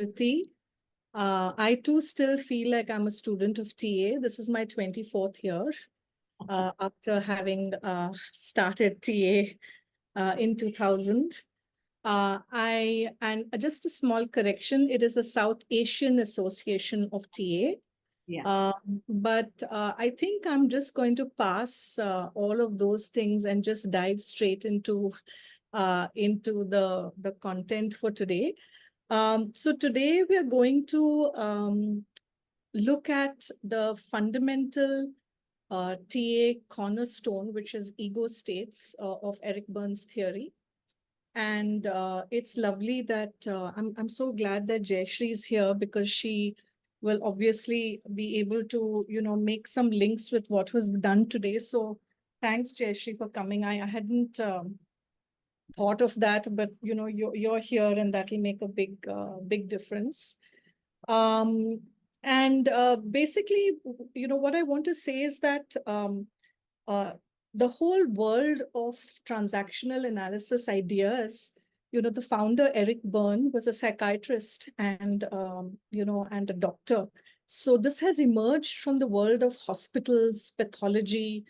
Smriti. I too still feel like I'm a student of TA. This is my 24th year after having started TA in 2000. And just a small correction, it is the South Asian Association of TA. Yeah. But I think I'm just going to pass all of those things and just dive straight into the content for today. So today we are going to look at the fundamental TA cornerstone, which is ego states of Eric Berne's theory. And it's lovely that I'm so glad that Jayashree is here, because she will obviously be able to, make some links with what was done today. So thanks, Jayashree, for coming. I hadn't thought of that, but you're here, and that will make a big difference. Um, and basically, what I want to say is that uh, the whole world of transactional analysis ideas, the founder, Eric Berne, was a psychiatrist and a doctor. So this has emerged from the world of hospitals, pathology,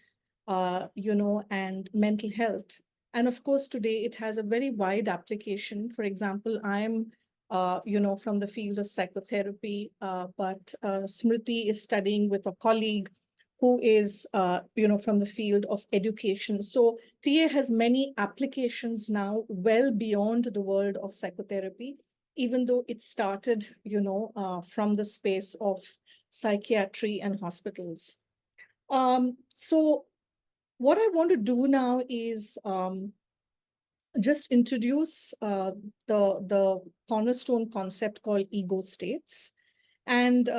and mental health. And of course, today it has a very wide application. For example, I'm from the field of psychotherapy, but Smriti is studying with a colleague who is, from the field of education. So TA has many applications now well beyond the world of psychotherapy, even though it started, from the space of psychiatry and hospitals. So what I want to do now is just introduce the cornerstone concept called ego states. And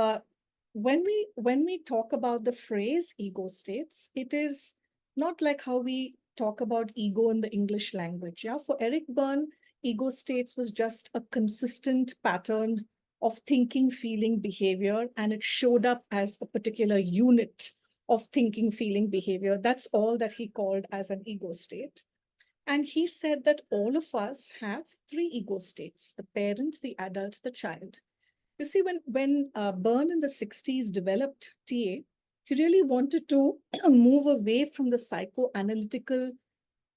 when we talk about the phrase ego states, it is not like how we talk about ego in the English language. Yeah, for Eric Berne, ego states was just a consistent pattern of thinking, feeling, behavior, and it showed up as a particular unit of thinking, feeling, behavior. That's all that he called as an ego state. And he said that all of us have three ego states: the parent, the adult, the child. You see, when Berne in the 60s developed TA, he really wanted to move away from the psychoanalytical,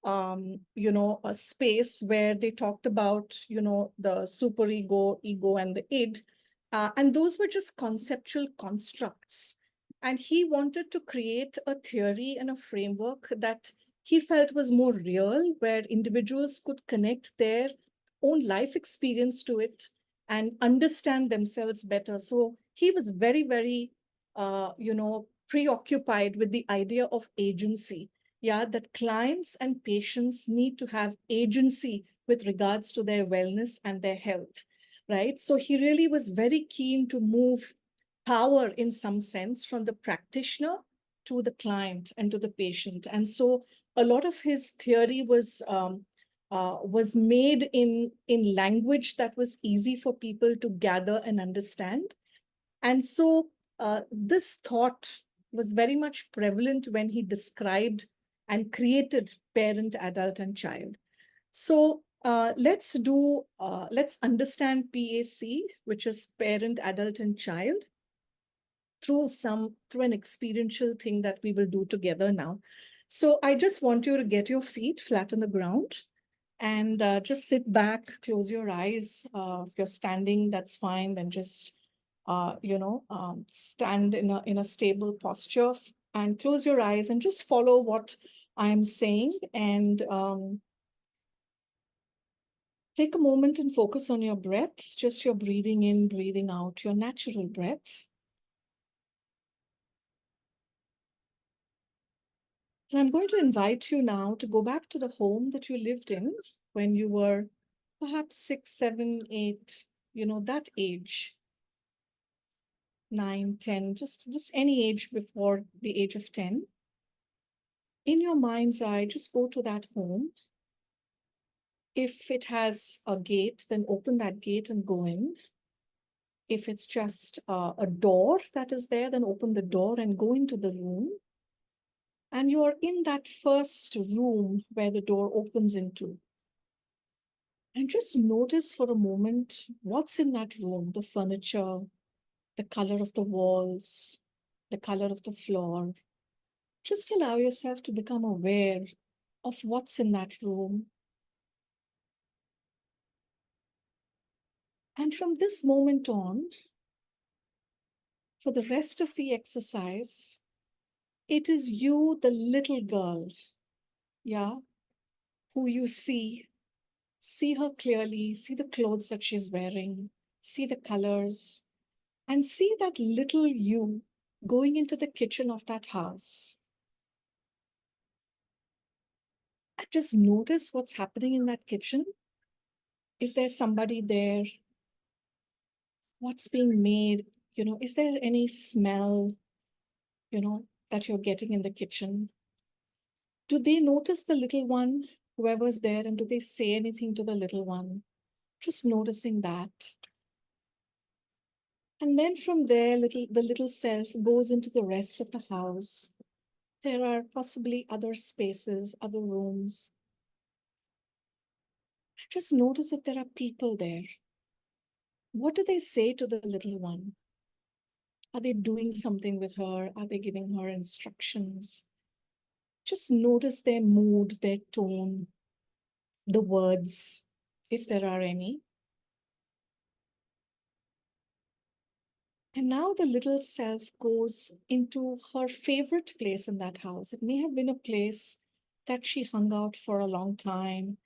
a space where they talked about, the superego, ego, and the id. And those were just conceptual constructs. And he wanted to create a theory and a framework that he felt was more real, where individuals could connect their own life experience to it and understand themselves better. So he was very, very, preoccupied with the idea of agency. Yeah, that clients and patients need to have agency with regards to their wellness and their health, right? So he really was very keen to move power in some sense from the practitioner to the client and to the patient. And so a lot of his theory was made in language that was easy for people to gather and understand. And so this thought was very much prevalent when he described and created parent, adult, and child. So let's understand PAC, which is parent, adult, and child, through an experiential thing that we will do together now. So I just want you to get your feet flat on the ground and just sit back, close your eyes. If you're standing, that's fine. Then just, stand in a stable posture and close your eyes and just follow what I'm saying. And take a moment and focus on your breath, just your breathing in, breathing out, your natural breath. And I'm going to invite you now to go back to the home that you lived in when you were perhaps 6, 7, 8, that age, 9, 10, just any age before the age of 10. In your mind's eye, just go to that home. If it has a gate, then open that gate and go in. If it's just a door that is there, then open the door and go into the room. And you're in that first room where the door opens into. And just notice for a moment what's in that room, the furniture, the color of the walls, the color of the floor. Just allow yourself to become aware of what's in that room. And from this moment on, for the rest of the exercise, it is you, the little girl, yeah, who you see. See her clearly, see the clothes that she's wearing, see the colors, and see that little you going into the kitchen of that house. And just notice what's happening in that kitchen. Is there somebody there? What's being made? Is there any smell, that you're getting in the kitchen? Do they notice the little one, whoever's there, and do they say anything to the little one? Just noticing that. And then from there, the little self goes into the rest of the house. There are possibly other spaces, other rooms. Just notice if there are people there. What do they say to the little one? Are they doing something with her? Are they giving her instructions? Just notice their mood, their tone, the words, if there are any. And now the little self goes into her favorite place in that house. It may have been a place that she hung out for a long time,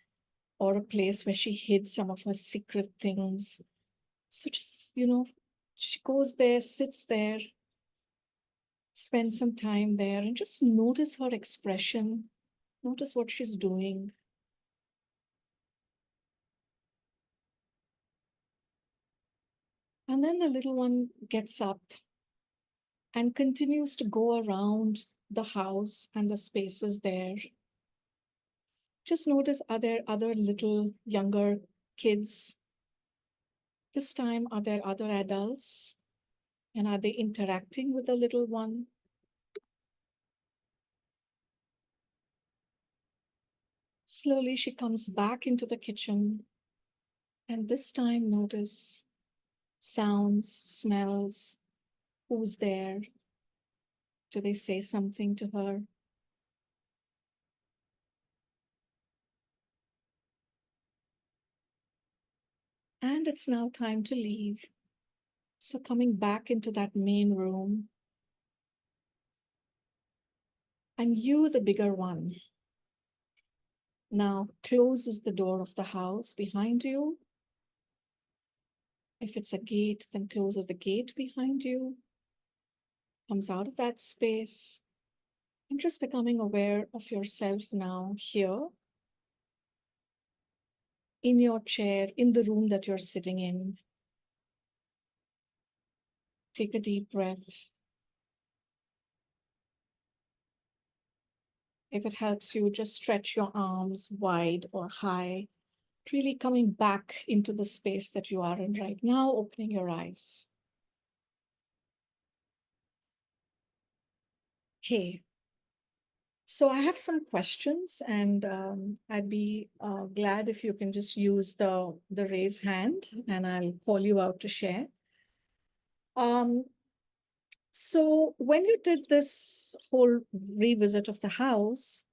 or a place where she hid some of her secret things. So just, she goes there, sits there, spends some time there, and just notice her expression. Notice what she's doing. And then the little one gets up and continues to go around the house and the spaces there. Just notice, are there other little younger kids? This time, are there other adults? And are they interacting with the little one? Slowly, she comes back into the kitchen. And this time, notice sounds, smells, who's there? Do they say something to her? And it's now time to leave. So coming back into that main room, and you, the bigger one, now closes the door of the house behind you. If it's a gate, then closes the gate behind you, comes out of that space, and just becoming aware of yourself now here, in your chair, in the room that you're sitting in. Take a deep breath. If it helps you, just stretch your arms wide or high, really coming back into the space that you are in right now, opening your eyes. Okay. So I have some questions, and I'd be glad if you can just use the raise hand, and I'll call you out to share. So when you did this whole revisit of the house,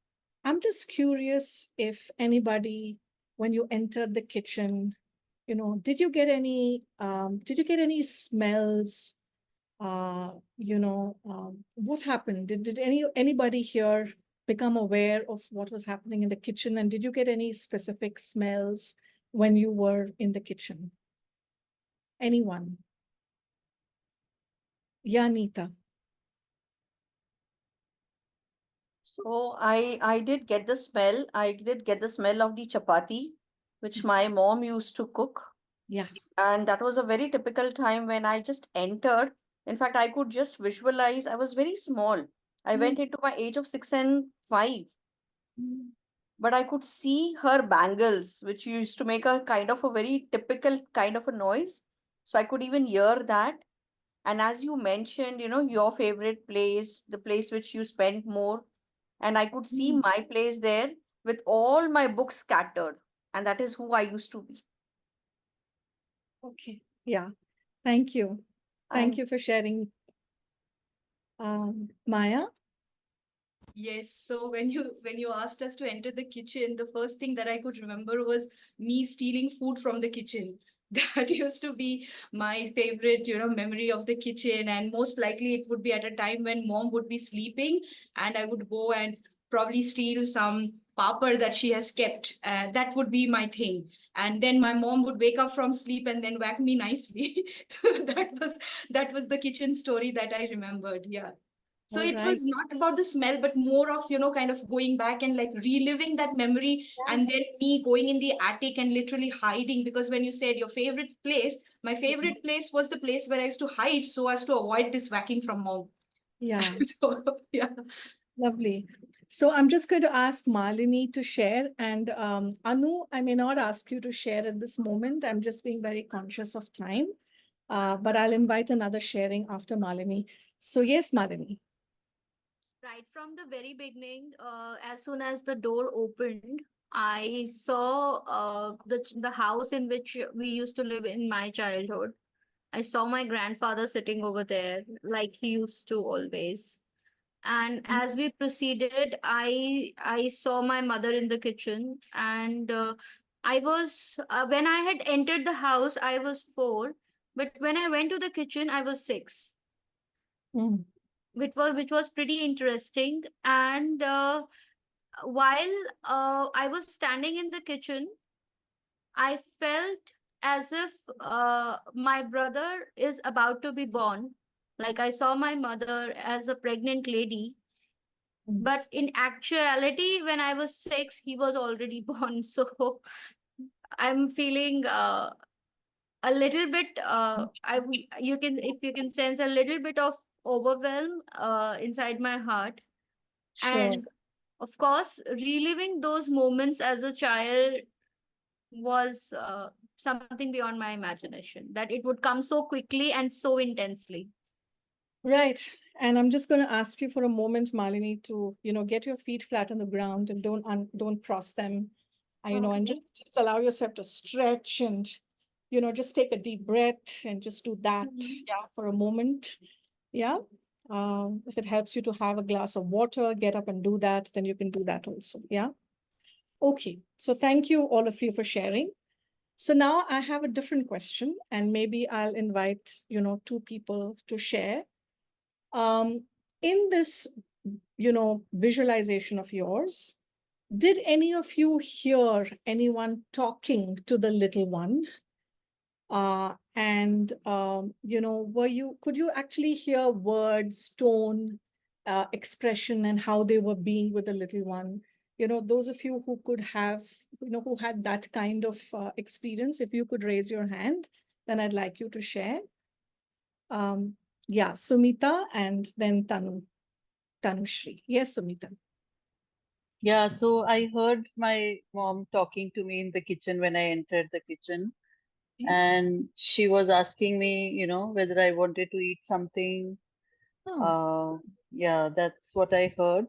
I'm just curious if anybody, when you entered the kitchen, did you get any smells? What happened? Did anybody here become aware of what was happening in the kitchen? And did you get any specific smells when you were in the kitchen? Anyone? Yeah, Nita. So I did get the smell. I did get the smell of the chapati, which my mom used to cook. Yeah. And that was a very typical time when I just entered. In fact, I could just visualize. I was very small. I Mm, went into my age of 6 and 5, mm, but I could see her bangles, which used to make a kind of a very typical kind of a noise. So I could even hear that. And as you mentioned, your favorite place, the place which you spent more, and I could see mm, my place there with all my books scattered. and that is who I used to be. Okay. Yeah. Thank you. Thank And you for sharing. Maya? Yes, so when you asked us to enter the kitchen, the first thing that I could remember was me stealing food from the kitchen. That used to be my favorite, memory of the kitchen. And most likely it would be at a time when mom would be sleeping, and I would go and probably steal some papad that she has kept. That would be my thing. And then my mom would wake up from sleep and then whack me nicely. That was the kitchen story that I remembered. Yeah. So All it right. was not about the smell, but more of, kind of going back and like reliving that memory, and then me going in the attic and literally hiding. Because when you said your favorite place, my favorite place was the place where I used to hide so as to avoid this whacking from mom. Yeah. So, yeah. Lovely. So I'm just going to ask Malini to share. And Anu, I may not ask you to share at this moment. I'm just being very conscious of time. But I'll invite another sharing after Malini. So yes, Malini. Right from the very beginning, as soon as the door opened, I saw the house in which we used to live in my childhood. I saw my grandfather sitting over there like he used to always. And as we proceeded, I saw my mother in the kitchen, and I was when I had entered the house, I was 4, but when I went to the kitchen, I was 6, Mm, which was pretty interesting. And while I was standing in the kitchen, I felt as if my brother is about to be born. Like I saw my mother as a pregnant lady, mm. but in actuality, when I was 6, he was already born. So I'm feeling a little bit. You can, if you can sense a little bit of overwhelm inside my heart. Sure. And of course, reliving those moments as a child was something beyond my imagination, that it would come so quickly and so intensely. Right. And I'm just going to ask you for a moment, Malini, to, get your feet flat on the ground and don't cross them. And Okay. just allow yourself to stretch and, just take a deep breath and just do that, Mhm. yeah, for a moment. Yeah. If it helps you to have a glass of water, get up and do that, then you can do that also. Yeah. Okay. So thank you, all of you, for sharing. So now I have a different question, and maybe I'll invite, two people to share. Um, in this, visualization of yours, did any of you hear anyone talking to the little one? And could you actually hear words, tone, expression, and how they were being with the little one? Those of you who could have, who had that kind of experience, if you could raise your hand, then I'd like you to share. Yeah, Sumita and then Tanushri. Yes, Sumita. Yeah, so I heard my mom talking to me in the kitchen when I entered the kitchen, Okay. and she was asking me, whether I wanted to eat something. Oh, Uh, yeah, that's what I heard.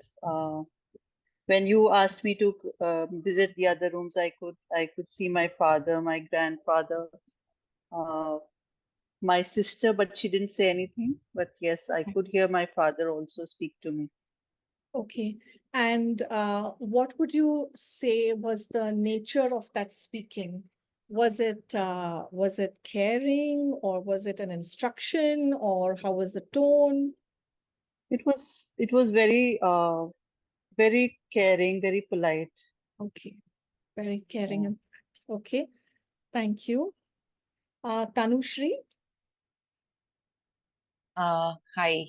When you asked me to visit the other rooms, I could see my father, my grandfather, uh, my sister, but she didn't say anything. But yes, I could hear my father also speak to me. okay. And what would you say was the nature of that speaking? Was it caring, or was it an instruction, or how was the tone? It was very caring, very polite. Okay, very caring Yeah. and okay. Thank you. Tanushri. Hi.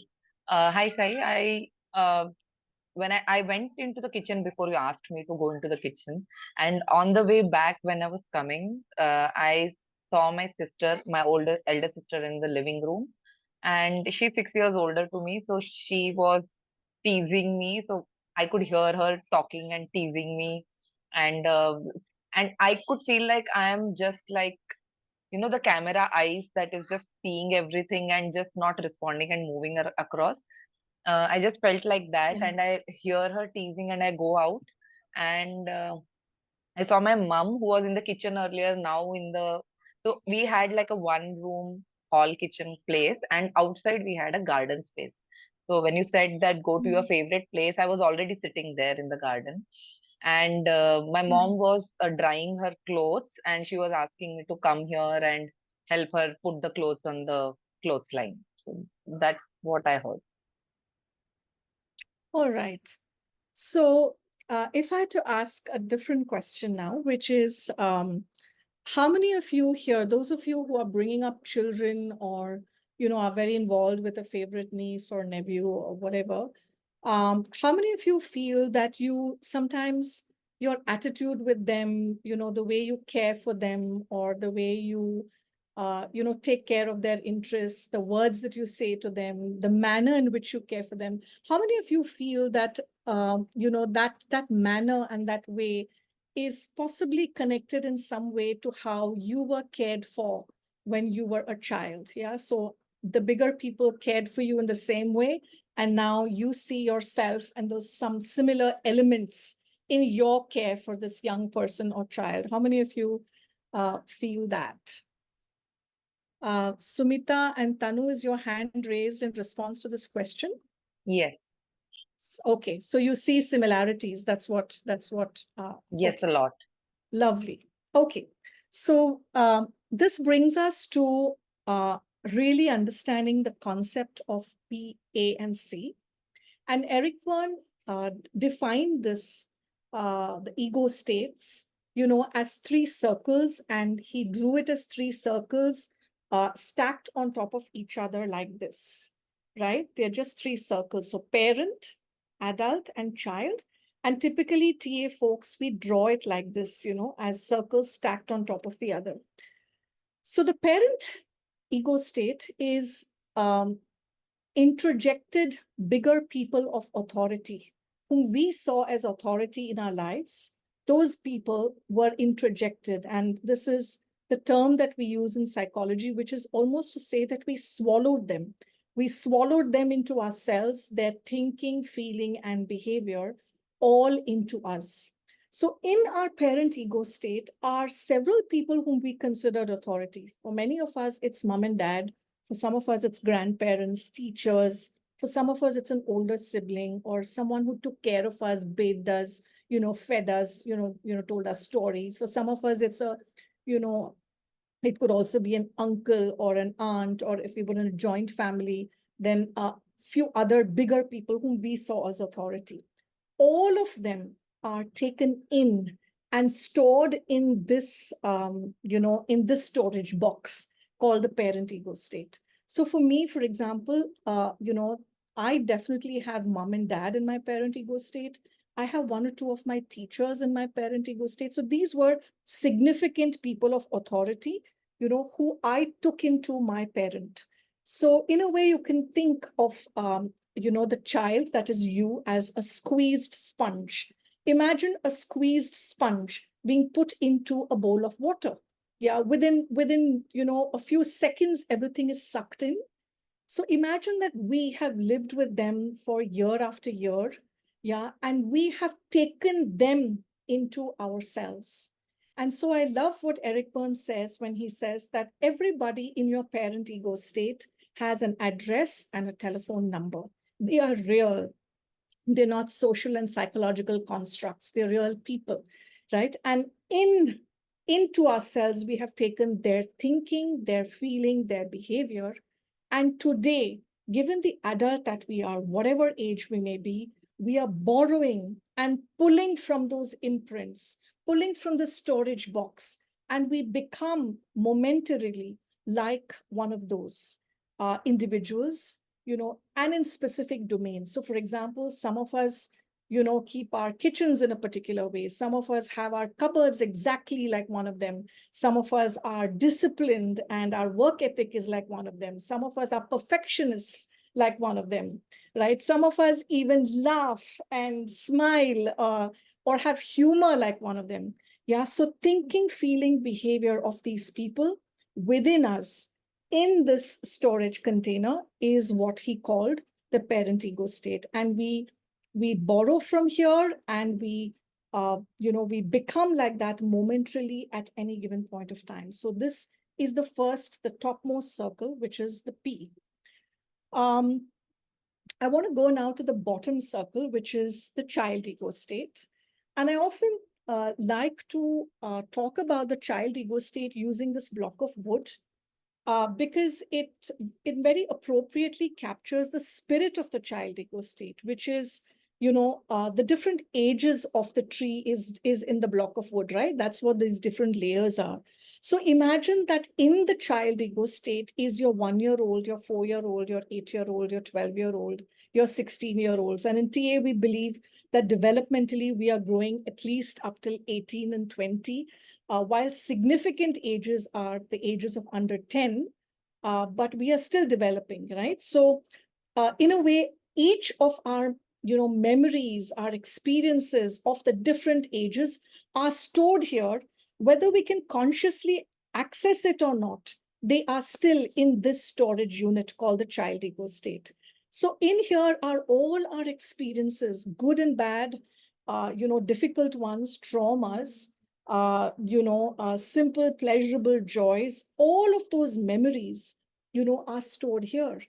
Hi, Sai. When I went into the kitchen before you asked me to go into the kitchen, and on the way back when I was coming, I saw my sister, my elder sister in the living room, and she's 6 years older to me, so she was teasing me. So I could hear her talking and teasing me, and I could feel like I am just like the camera eyes that is just seeing everything and just not responding and moving across. I just felt like that, Yeah. and I hear her teasing, and I go out, and I saw my mom who was in the kitchen earlier, now in the, so we had like a one room hall kitchen place, and outside we had a garden space. So when you said that go to your Mm. favorite place, I was already sitting there in the garden. And my Mm. mom was drying her clothes, and she was asking me to come here and help her put the clothes on the clothesline. So that's what I heard. All right. So if I had to ask a different question now, which is, how many of you here, those of you who are bringing up children or, are very involved with a favorite niece or nephew or whatever, how many of you feel that you sometimes your attitude with them, the way you care for them or the way you, take care of their interests, the words that you say to them, the manner in which you care for them, how many of you feel that, that manner and that way is possibly connected in some way to how you were cared for when you were a child? Yeah. So the bigger people cared for you in the same way, and now you see yourself and those some similar elements in your care for this young person or child. How many of you feel that? Sumita and Tanu, is your hand raised in response to this question? Yes, Okay, so you see similarities. That's what, yes, a okay, lot. lovely. Okay, so this brings us to really understanding the concept of P, A, and C. And Eric Berne defined this, the ego states, as three circles, and he drew it as three circles stacked on top of each other like this, right? They're just three circles. So parent, adult, and child. And typically, TA folks, we draw it like this, as circles stacked on top of the other. So the parent ego state is introjected bigger people of authority, whom we saw as authority in our lives. Those people were introjected. And this is the term that we use in psychology, which is almost to say that we swallowed them. We swallowed them into ourselves, their thinking, feeling, and behavior, all into us. So in our parent ego state are several people whom we considered authority. For many of us, it's mom and dad. For some of us, it's grandparents, teachers. For some of us, it's an older sibling or someone who took care of us, bathed us, fed us, told us stories. For some of us, it's a, it could also be an uncle or an aunt, or if we were in a joint family, then a few other bigger people whom we saw as authority. All of them are taken in and stored in this, in this storage box called the parent ego state. So for me, for example, I definitely have mom and dad in my parent ego state. I have one or two of my teachers in my parent ego state. So these were significant people of authority, who I took into my parent. So in a way, you can think of, the child, that is you, as a squeezed sponge. Imagine a squeezed sponge being put into a bowl of water. Yeah, within a few seconds, everything is sucked in. So imagine that we have lived with them for year after year, yeah, and we have taken them into ourselves. And so I love what Eric Berne says when he says that everybody in your parent ego state has an address and a telephone number. They are real. They're not social and psychological constructs. They're real people, right? And into ourselves, we have taken their thinking, their feeling, their behavior. And today, given the adult that we are, whatever age we may be, we are borrowing and pulling from those imprints, pulling from the storage box, and we become momentarily like one of those individuals, and in specific domains. So for example, some of us, keep our kitchens in a particular way. Some of us have our cupboards exactly like one of them. Some of us are disciplined and our work ethic is like one of them. Some of us are perfectionists like one of them, right? Some of us even laugh and smile or have humor like one of them. Yeah, so thinking, feeling, behavior of these people within us in this storage container is what he called the parent ego state. And we borrow from here and we we become like that momentarily at any given point of time. So this is the first, the topmost circle, which is the P. I want to go now to the bottom circle, which is the child ego state. And I often like to talk about the child ego state using this block of wood, because it very appropriately captures the spirit of the child ego state, which is, the different ages of the tree is in the block of wood, right? That's what these different layers are. So imagine that in the child ego state is your 1-year-old, your 4-year-old, your 8-year-old, your 12-year-old, your 16-year-olds. And in TA, we believe that developmentally we are growing at least up till 18 and 20, while significant ages are the ages of under 10, but we are still developing, right? So in a way, each of our memories, our experiences of the different ages are stored here, whether we can consciously access it or not. They are still in this storage unit called the child ego state. So in here are all our experiences, good and bad, difficult ones, traumas, simple, pleasurable joys. All of those memories, are stored here.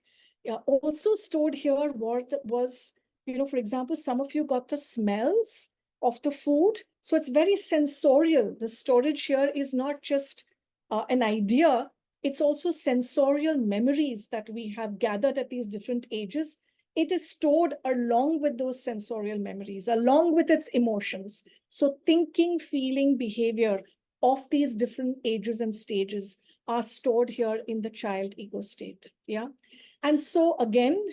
Also stored here was, for example, some of you got the smells of the food. So it's very sensorial. The storage here is not just an idea. It's also sensorial memories that we have gathered at these different ages. It is stored along with those sensorial memories, along with its emotions. So thinking, feeling, behavior of these different ages and stages are stored here in the child ego state. Yeah. And so again,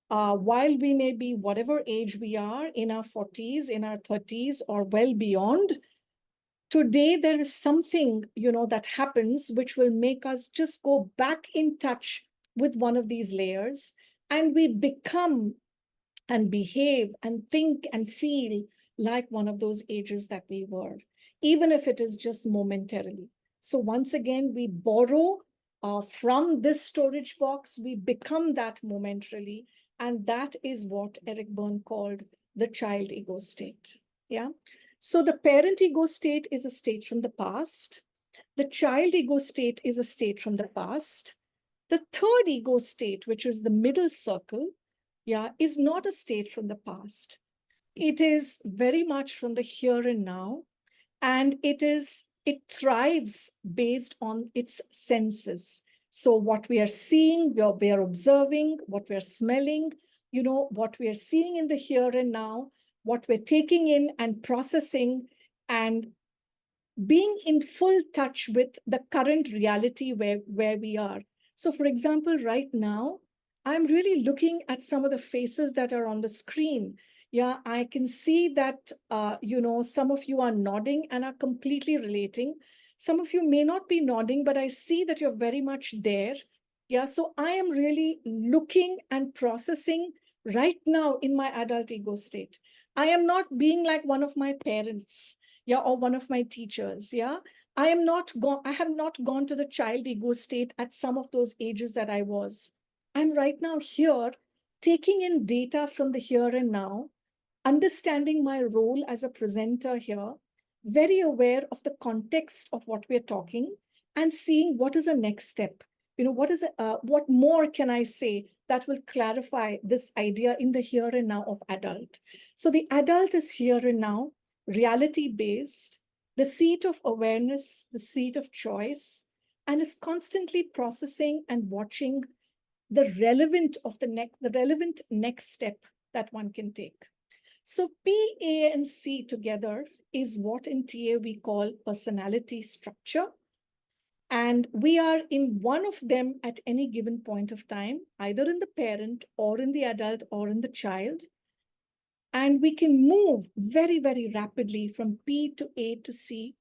while we may be whatever age we are, in our 40s, in our 30s, or well beyond, today there is something, that happens which will make us just go back in touch with one of these layers, and we become and behave and think and feel like one of those ages that we were, even if it is just momentarily. So once again, we borrow from this storage box, we become that momentarily, and that is what Eric Berne called the child ego state. Yeah. So the parent ego state is a state from the past. The child ego state is a state from the past. The third ego state, which is the middle circle, is not a state from the past. It is very much from the here and now, and it thrives based on its senses. So what we are seeing, we are observing, what we are smelling, what we are seeing in the here and now, what we're taking in and processing, and being in full touch with the current reality where we are. So for example, right now, I'm really looking at some of the faces that are on the screen. Yeah, I can see that, some of you are nodding and are completely relating. Some of you may not be nodding, but I see that you're very much there. Yeah, so I am really looking and processing right now in my adult ego state. I am not being like one of my parents, or one of my teachers. I have not gone to the child ego state at some of those ages that I was. I'm right now here, taking in data from the here and now, understanding my role as a presenter here, very aware of the context of what we're talking, and seeing what is the next step. What more can I say that will clarify this idea in the here and now of adult? So the adult is here and now, reality-based, the seat of awareness, the seat of choice, and is constantly processing and watching the relevant next step that one can take. So P, A, and C together is what in TA we call personality structure. And we are in one of them at any given point of time, either in the parent or in the adult or in the child. And we can move very, very rapidly from P to A to C,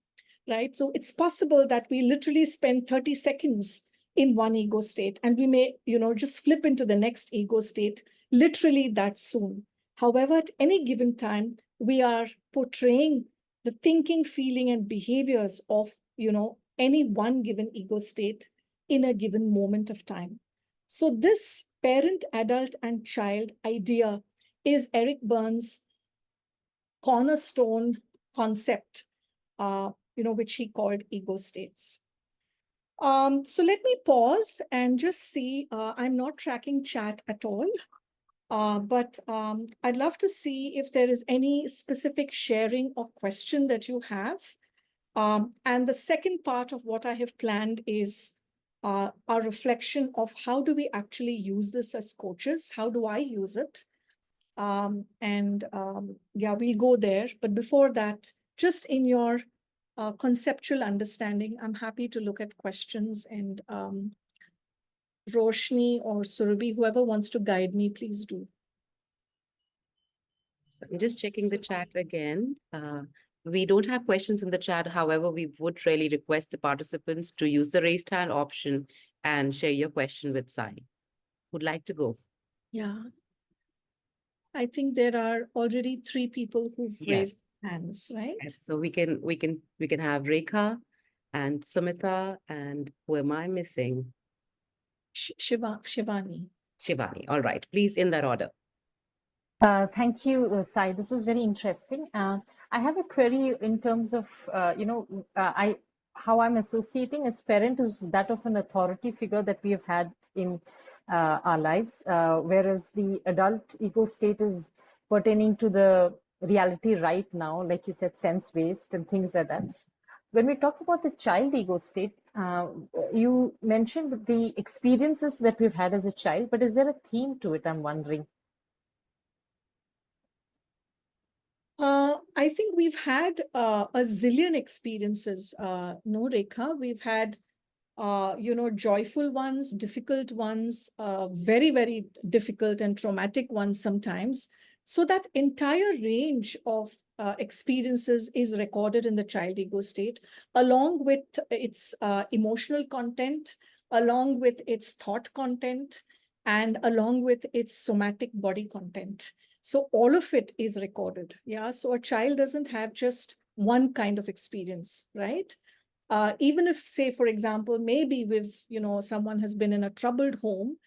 right? So it's possible that we literally spend 30 seconds in one ego state, and we may, just flip into the next ego state literally that soon. However, at any given time, we are portraying the thinking, feeling, and behaviors of, any one given ego state in a given moment of time. So this parent, adult, and child idea is Eric Berne's cornerstone concept, which he called ego states. So let me pause and just see. I'm not tracking chat at all, but I'd love to see if there is any specific sharing or question that you have. And the second part of what I have planned is our reflection of how do we actually use this as coaches? How do I use it? Yeah, we'll go there. But before that, just in your conceptual understanding, I'm happy to look at questions, and Roshni or Surabhi, whoever wants to guide me, please do. So I'm just checking the chat again. We don't have questions in the chat. However, we would really request the participants to use the raised hand option and share your question with Sai. Would like to go? Yeah. I think there are already 3 people who've raised hands, right? Yes. So we can have Rekha and Sumita, and who am I missing? Shivani. Shivani. All right. Please, in that order. Thank you, Sai. This was very interesting. I have a query in terms of, how I'm associating as parent is that of an authority figure that we have had in our lives, whereas the adult ego state is pertaining to the reality right now, like you said, sense-based and things like that. When we talk about the child ego state, you mentioned the experiences that we've had as a child, but is there a theme to it? I'm wondering. I think we've had a zillion experiences, no, Rekha. We've had, joyful ones, difficult ones, very, very difficult and traumatic ones sometimes. So that entire range of experiences is recorded in the child ego state, along with its emotional content, along with its thought content, and along with its somatic body content. So all of it is recorded. Yeah. So a child doesn't have just one kind of experience, right? Even if, say, for example, maybe with, someone has been in a troubled home,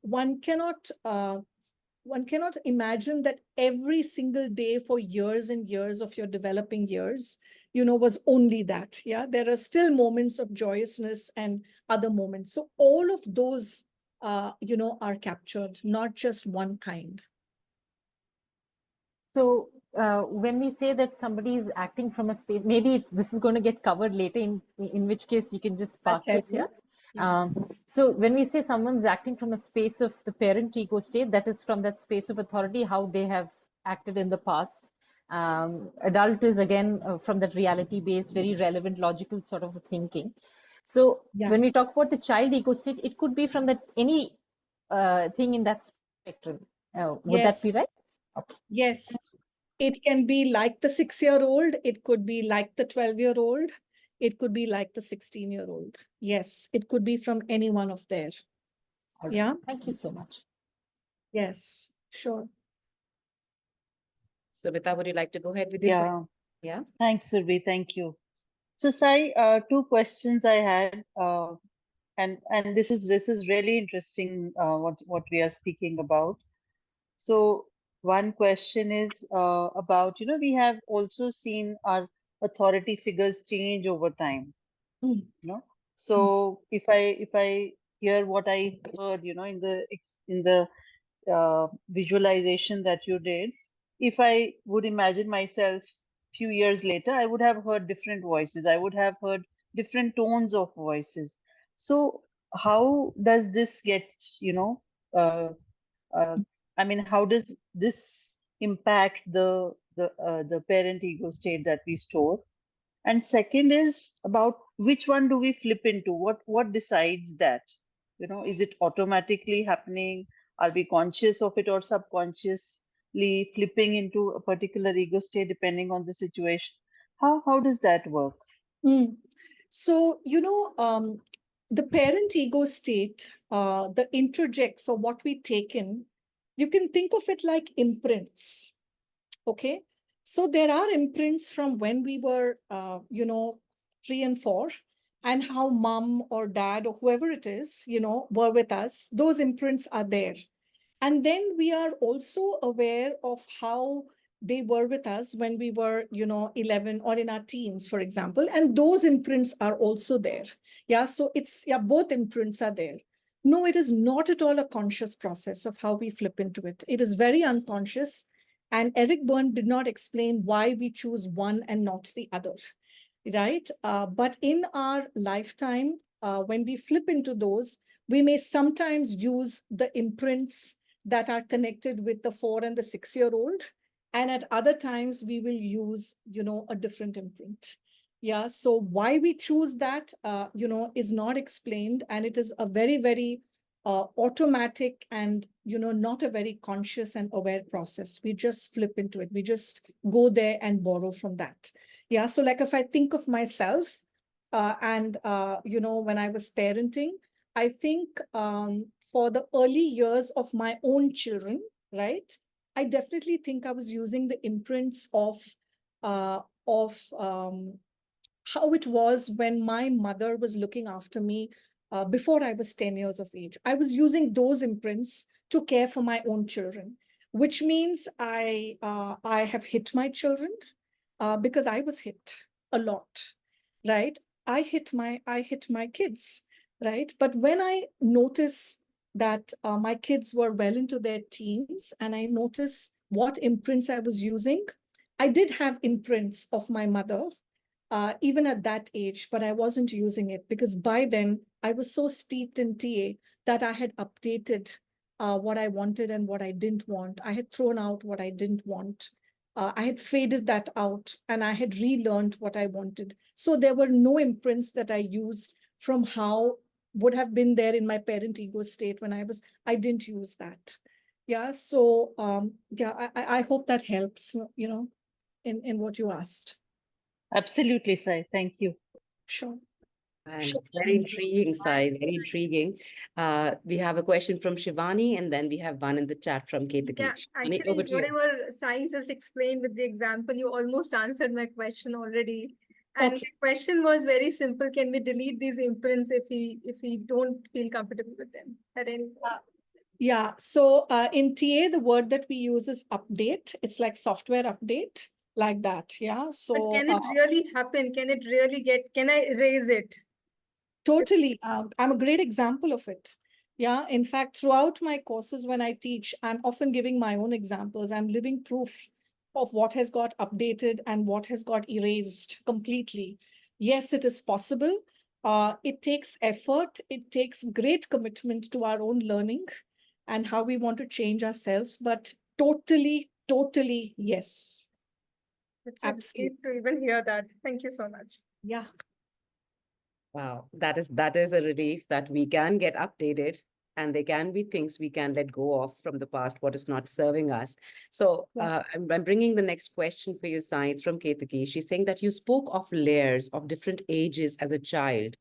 one cannot imagine that every single day for years and years of your developing years, was only that. Yeah. There are still moments of joyousness and other moments. So all of those, are captured, not just one kind. So when we say that somebody is acting from a space, maybe this is going to get covered later, in which case you can just park this here. Yeah. So when we say someone's acting from a space of the parent ego state, that is from that space of authority, how they have acted in the past. Adult is again from that reality-based, very relevant, logical sort of thinking. So when we talk about the child ego state, it could be from that any thing in that spectrum. Would that be right? Okay. Yes. It can be like the 6-year-old. It could be like the 12-year-old. It could be like the 16-year-old. Yes, it could be from any one of there. All right. Yeah. Thank you so much. Yes, sure. Sumita, would you like to go ahead with your question? Yeah. Thanks, Surbi. Thank you. So, Sai, 2 questions I had, and this is really interesting. What we are speaking about. So, one question is about, we have also seen our authority figures change over time. So if I hear what I heard, in the visualization that you did, if I would imagine myself few years later, I would have heard different voices. I would have heard different tones of voices. So how does this get, uh, uh, I mean, how does this impact the parent ego state that we store? And second is about which one do we flip into? What decides that? Is it automatically happening? Are we conscious of it or subconsciously flipping into a particular ego state depending on the situation? How does that work? So, the parent ego state, the introjects or what we take in, you can think of it like imprints. Okay. So there are imprints from when we were, 3 and 4, and how mom or dad or whoever it is, were with us. Those imprints are there. And then we are also aware of how they were with us when we were, 11 or in our teens, for example, and those imprints are also there. Yeah, so both imprints are there. No, it is not at all a conscious process of how we flip into it. It is very unconscious. And Eric Berne did not explain why we choose one and not the other, right? But in our lifetime, when we flip into those, we may sometimes use the imprints that are connected with the 4 and the 6-year-old. And at other times, we will use, a different imprint. Yeah, so why we choose that, is not explained. And it is a very, very automatic and, not a very conscious and aware process. We just flip into it. We just go there and borrow from that. Yeah, so like if I think of myself and, when I was parenting, I think for the early years of my own children, right? I definitely think I was using the imprints of how it was when my mother was looking after me before I was 10 years of age. I was using those imprints to care for my own children, which means I have hit my children because I was hit a lot, right? I hit my kids, right? But when I notice that my kids were well into their teens and I notice what imprints I was using, I did have imprints of my mother even at that age, but I wasn't using it because by then I was so steeped in TA that I had updated what I wanted and what I didn't want. I had thrown out what I didn't want. I had faded that out and I had relearned what I wanted. So there were no imprints that I used from how would have been there in my parent ego state when I didn't use that. Yeah. So I hope that helps, in what you asked. Absolutely, Sai. Thank you. Sure. And Sure. very intriguing, Sai, very intriguing. We have a question from Shivani, and then we have one in the chat from Ketaki. Yeah, Shivani, over actually, to you. whatever science just explained with the example, you almost answered my question already. And Okay. the question was very simple. Can we delete these imprints if we don't feel comfortable with them at any point? Yeah. So in TA, the word that we use is update. It's like software update, like that. Yeah. But So can it really happen? Can it really can I erase it? totally. I'm a great example of it. Yeah. In fact, throughout my courses, when I teach, I'm often giving my own examples. I'm living proof of what has got updated and what has got erased completely. Yes, it is possible. It takes effort. It takes great commitment to our own learning and how we want to change ourselves, but totally, totally, yes. It's so Absolutely. great to even hear that. Thank you so much. Yeah. Wow, that is a relief that we can get updated and there can be things we can let go of from the past, what is not serving us. So I'm bringing the next question for you, Sai. It's from Ketaki. She's saying that you spoke of layers of different ages as a child.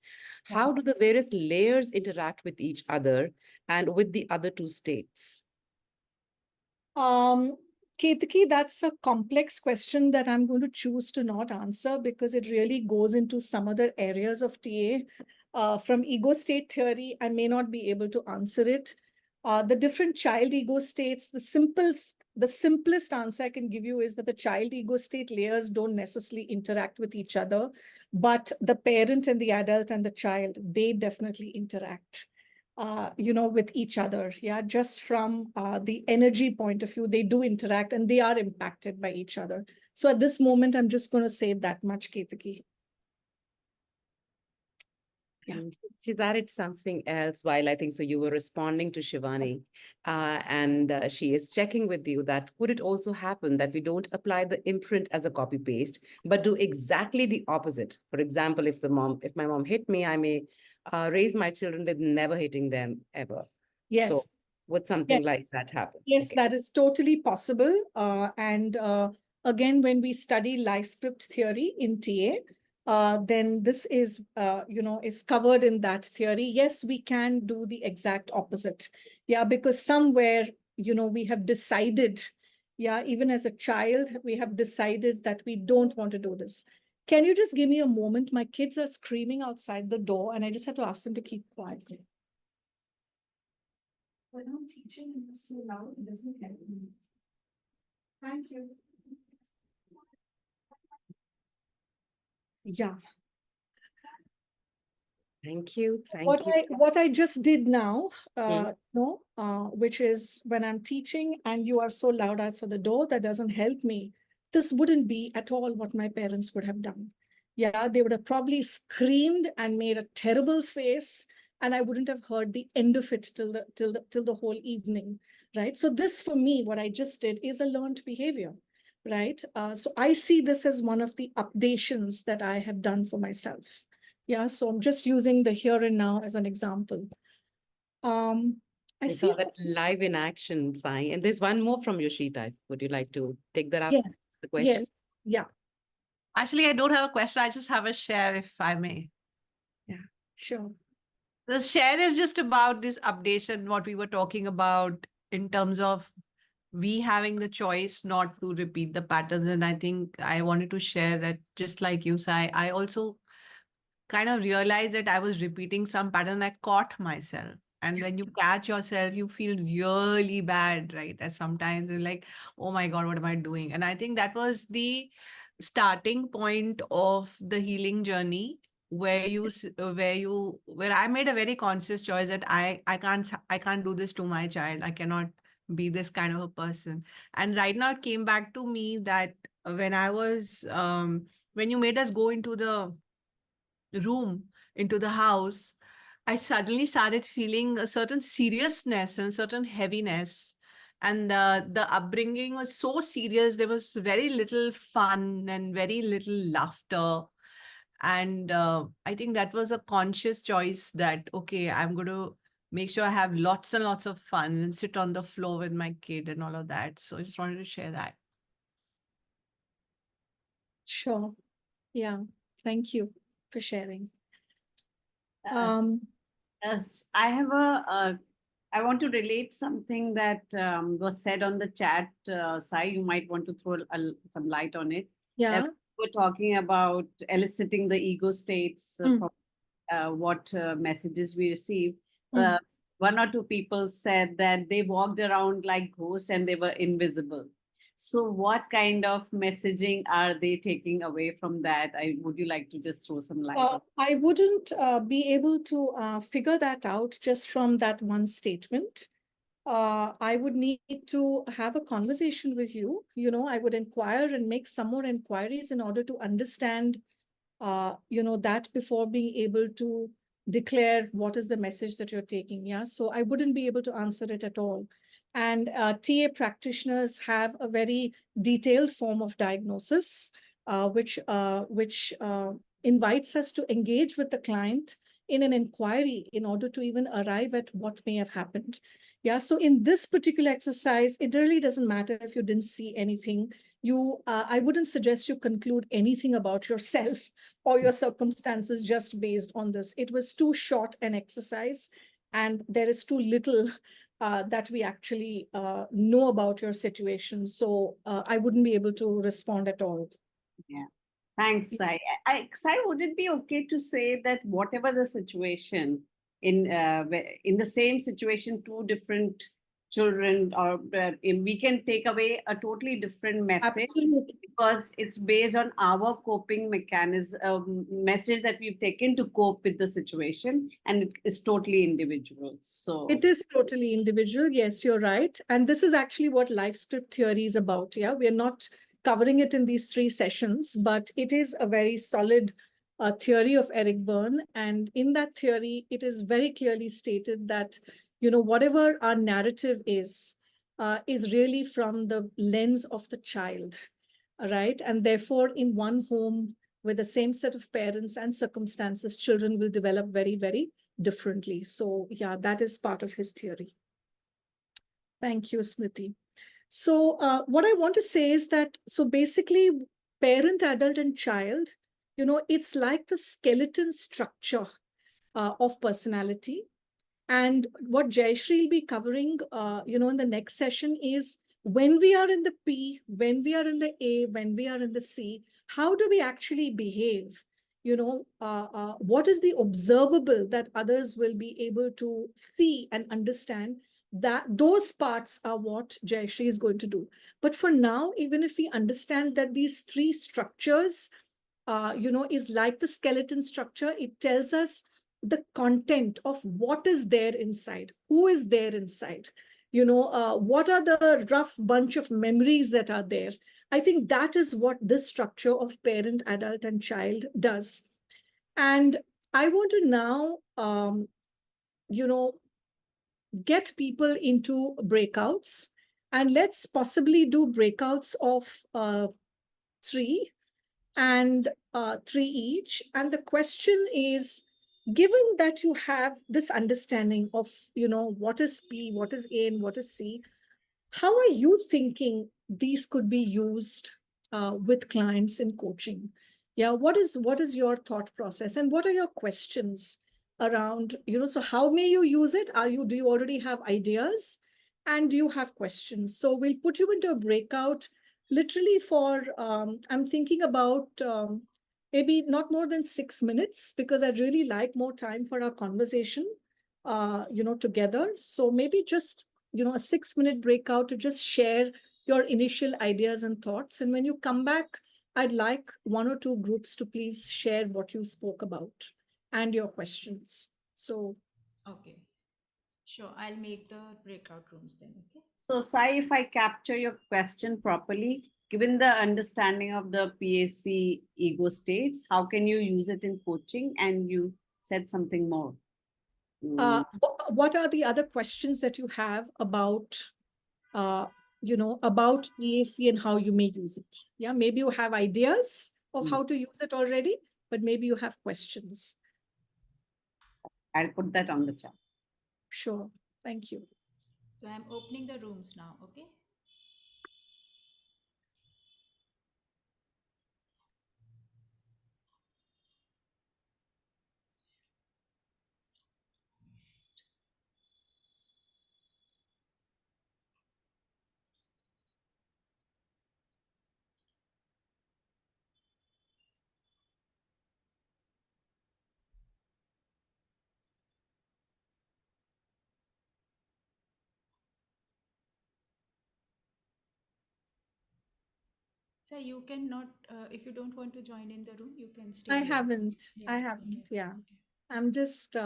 How do the various layers interact with each other and with the other two states? Ketaki, that's a complex question that I'm going to choose to not answer because it really goes into some other areas of TA. From ego state theory, I may not be able to answer it. The different child ego states, the simplest answer I can give you is that the child ego state layers don't necessarily interact with each other, but the parent and the adult and the child, they definitely interact. With each other. Yeah, just from the energy point of view, they do interact and they are impacted by each other. So at this moment, I'm just going to say that much, Ketaki. Yeah. She's added something else while I think so you were responding to Shivani and she is checking with you that could it also happen that we don't apply the imprint as a copy paste, but do exactly the opposite. For example, if my mom hit me, I may raise my children with never hitting them ever. Yes. So would something like Yes. that happen? Yes, Okay. that is totally possible. And again, when we study life script theory in TA, then this is, is covered in that theory. Yes, we can do the exact opposite. Yeah, because somewhere, we have decided, yeah, even as a child, we have decided that we don't want to do this. Can you just give me a moment? My kids are screaming outside the door and I just have to ask them to keep quiet. When I'm teaching and it's so loud, it doesn't help me. Thank you. Yeah. Thank you. Thank you. What I just did now, Mm. which is when I'm teaching and you are so loud outside the door, that doesn't help me. This wouldn't be at all what my parents would have done. Yeah, they would have probably screamed and made a terrible face, and I wouldn't have heard the end of it till the whole evening, right? So this, for me, what I just did is a learned behavior, right? So I see this as one of the updations that I have done for myself. Yeah, so I'm just using the here and now as an example. I I see. saw that live in action, Sai. And there's one more from Yoshita. Would you like to take that up? Yes, The question? yes, yeah, Actually, I don't have a question. I just have a share, if I may. sure. The share is just about this updation, what we were talking about in terms of we having the choice not to repeat the patterns. And I think I wanted to share that just like you, Sai, I also kind of realized that I was repeating some pattern. I caught myself. And when you catch yourself, you feel really bad, right? And sometimes you're like, oh my God, what am I doing? And I think that was the starting point of the healing journey where where I made a very conscious choice that I can't do this to my child. I cannot be this kind of a person. And right now it came back to me that when I was when you made us go into the room, into the house, I suddenly started feeling a certain seriousness and a certain heaviness. And the upbringing was so serious. There was very little fun and very little laughter. And I think that was a conscious choice that, okay, I'm going to make sure I have lots and lots of fun and sit on the floor with my kid and all of that. So I just wanted to share that. Sure. Yeah. Thank you for sharing. As I have I want to relate something that was said on the chat. Sai, you might want to throw some light on it. Yeah. We're talking about eliciting the ego states from what messages we receive. One or two people said that they walked around like ghosts and they were invisible. So what kind of messaging are they taking away from that? Would you like to just throw some light on? I wouldn't be able to figure that out just from that one statement. I would need to have a conversation with you. I would inquire and make some more inquiries in order to understand, that before being able to declare what is the message that you're taking. Yeah. So I wouldn't be able to answer it at all. And TA practitioners have a very detailed form of diagnosis, which invites us to engage with the client in an inquiry in order to even arrive at what may have happened. Yeah. So in this particular exercise, it really doesn't matter if you didn't see anything. I wouldn't suggest you conclude anything about yourself or your circumstances just based on this. It was too short an exercise, and there is too little that we actually know about your situation. So I wouldn't be able to respond at all. Yeah. Thanks, Sai. Sai, would it be okay to say that whatever the situation, in the same situation, two different children, or we can take away a totally different message? Absolutely. Because it's based on our coping mechanism, message that we've taken to cope with the situation, and it is totally individual. So it is totally individual. Yes, you're right. And this is actually what life script theory is about. Yeah, we're not covering it in these 3 sessions, but it is a very solid theory of Eric Berne. And in that theory, it is very clearly stated that, whatever our narrative is really from the lens of the child, right? And therefore, in one home with the same set of parents and circumstances, children will develop very, very differently. So yeah, that is part of his theory. Thank you, Smriti. So what I want to say is that, so basically, parent, adult, and child, it's like the skeleton structure of personality. And what Jayashree will be covering, in the next session is when we are in the P, when we are in the A, when we are in the C, how do we actually behave? What is the observable that others will be able to see and understand? That those parts are what Jayashree is going to do. But for now, even if we understand that these 3 structures is like the skeleton structure. It tells us the content of what is there inside, who is there inside, what are the rough bunch of memories that are there. I think that is what this structure of parent, adult, and child does. And I want to now, get people into breakouts, and let's possibly do breakouts of 3 and 3 each. And the question is, given that you have this understanding of, what is P, what is A, and what is C, how are you thinking these could be used with clients in coaching? Yeah, what is your thought process, and what are your questions around, so how may you use it? Do you already have ideas, and do you have questions? So we'll put you into a breakout literally for, I'm thinking about maybe not more than 6 minutes, because I'd really like more time for our conversation, together. So maybe just, a 6-minute breakout to just share your initial ideas and thoughts. And when you come back, I'd like 1 or 2 groups to please share what you spoke about and your questions. So, Okay, sure. I'll make the breakout rooms then. Okay. So, Sai, if I capture your question properly, given the understanding of the PAC ego states, how can you use it in coaching? And you said something more. what are the other questions that you have about, about PAC and how you may use it? Yeah, maybe you have ideas of how to use it already, but maybe you have questions. I'll put that on the chat. Sure. Thank you. So I'm opening the rooms now. Okay. So you cannot, if you don't want to join in the room, you can stay I here. haven't. Yeah, I haven't. okay, Yeah. okay. I'm just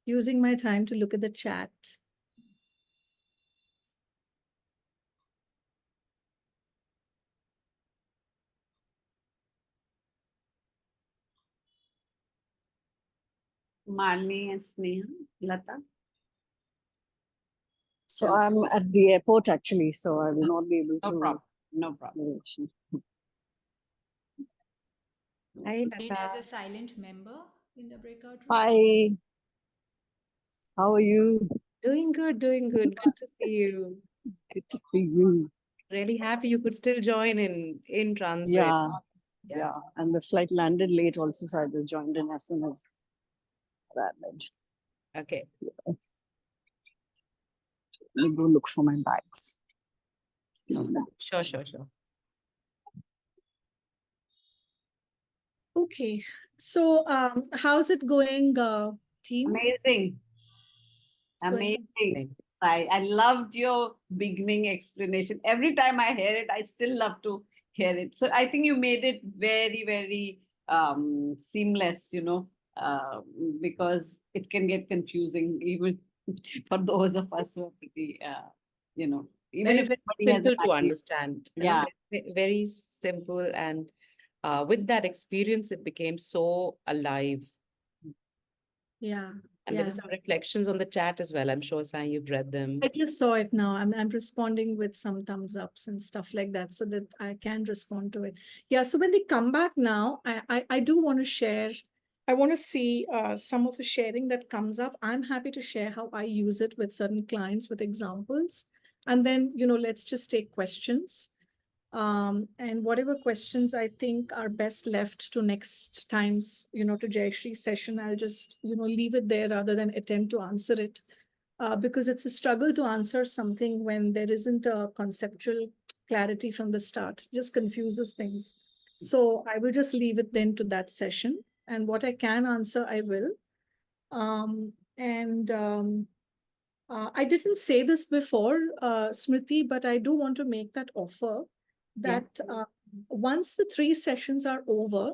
using my time to look at the chat. Malini and Sneha, Lata. So I'm at the airport actually, so I will not be able No to. problem. No problem. Hi, Need Lata. as a silent member in the breakout room. Hi, how are you? Doing good, doing good. Good to see you. Good to see you. Really happy you could still join in transit. Yeah, yeah. And the flight landed late also, so I just joined in as soon as that landed. Okay. Let me go look for my bags. Sure, sure, sure. Okay. So how's it going, team? Amazing. It's going Amazing. Sai, I loved your beginning explanation. Every time I hear it, I still love to hear it. So I think you made it very, very seamless, because it can get confusing even for those of us who are pretty, even Very, if very somebody has simple an to idea. understand. Yeah. Very simple. And with that experience, it became so alive. Yeah. And there were some reflections on the chat as well. I'm sure, Sai, you've read them. I just saw it now. I'm responding with some thumbs ups and stuff like that so that I can respond to it. Yeah. So when they come back now, I do want to share. I want to see some of the sharing that comes up. I'm happy to share how I use it with certain clients with examples. And then, let's just take questions. And whatever questions I think are best left to next time's, to Jayashree's session, I'll just, leave it there rather than attempt to answer it. Because it's a struggle to answer something when there isn't a conceptual clarity from the start. It just confuses things. So I will just leave it then to that session. And what I can answer, I will. I didn't say this before, Smriti, but I do want to make that offer that once the 3 sessions are over,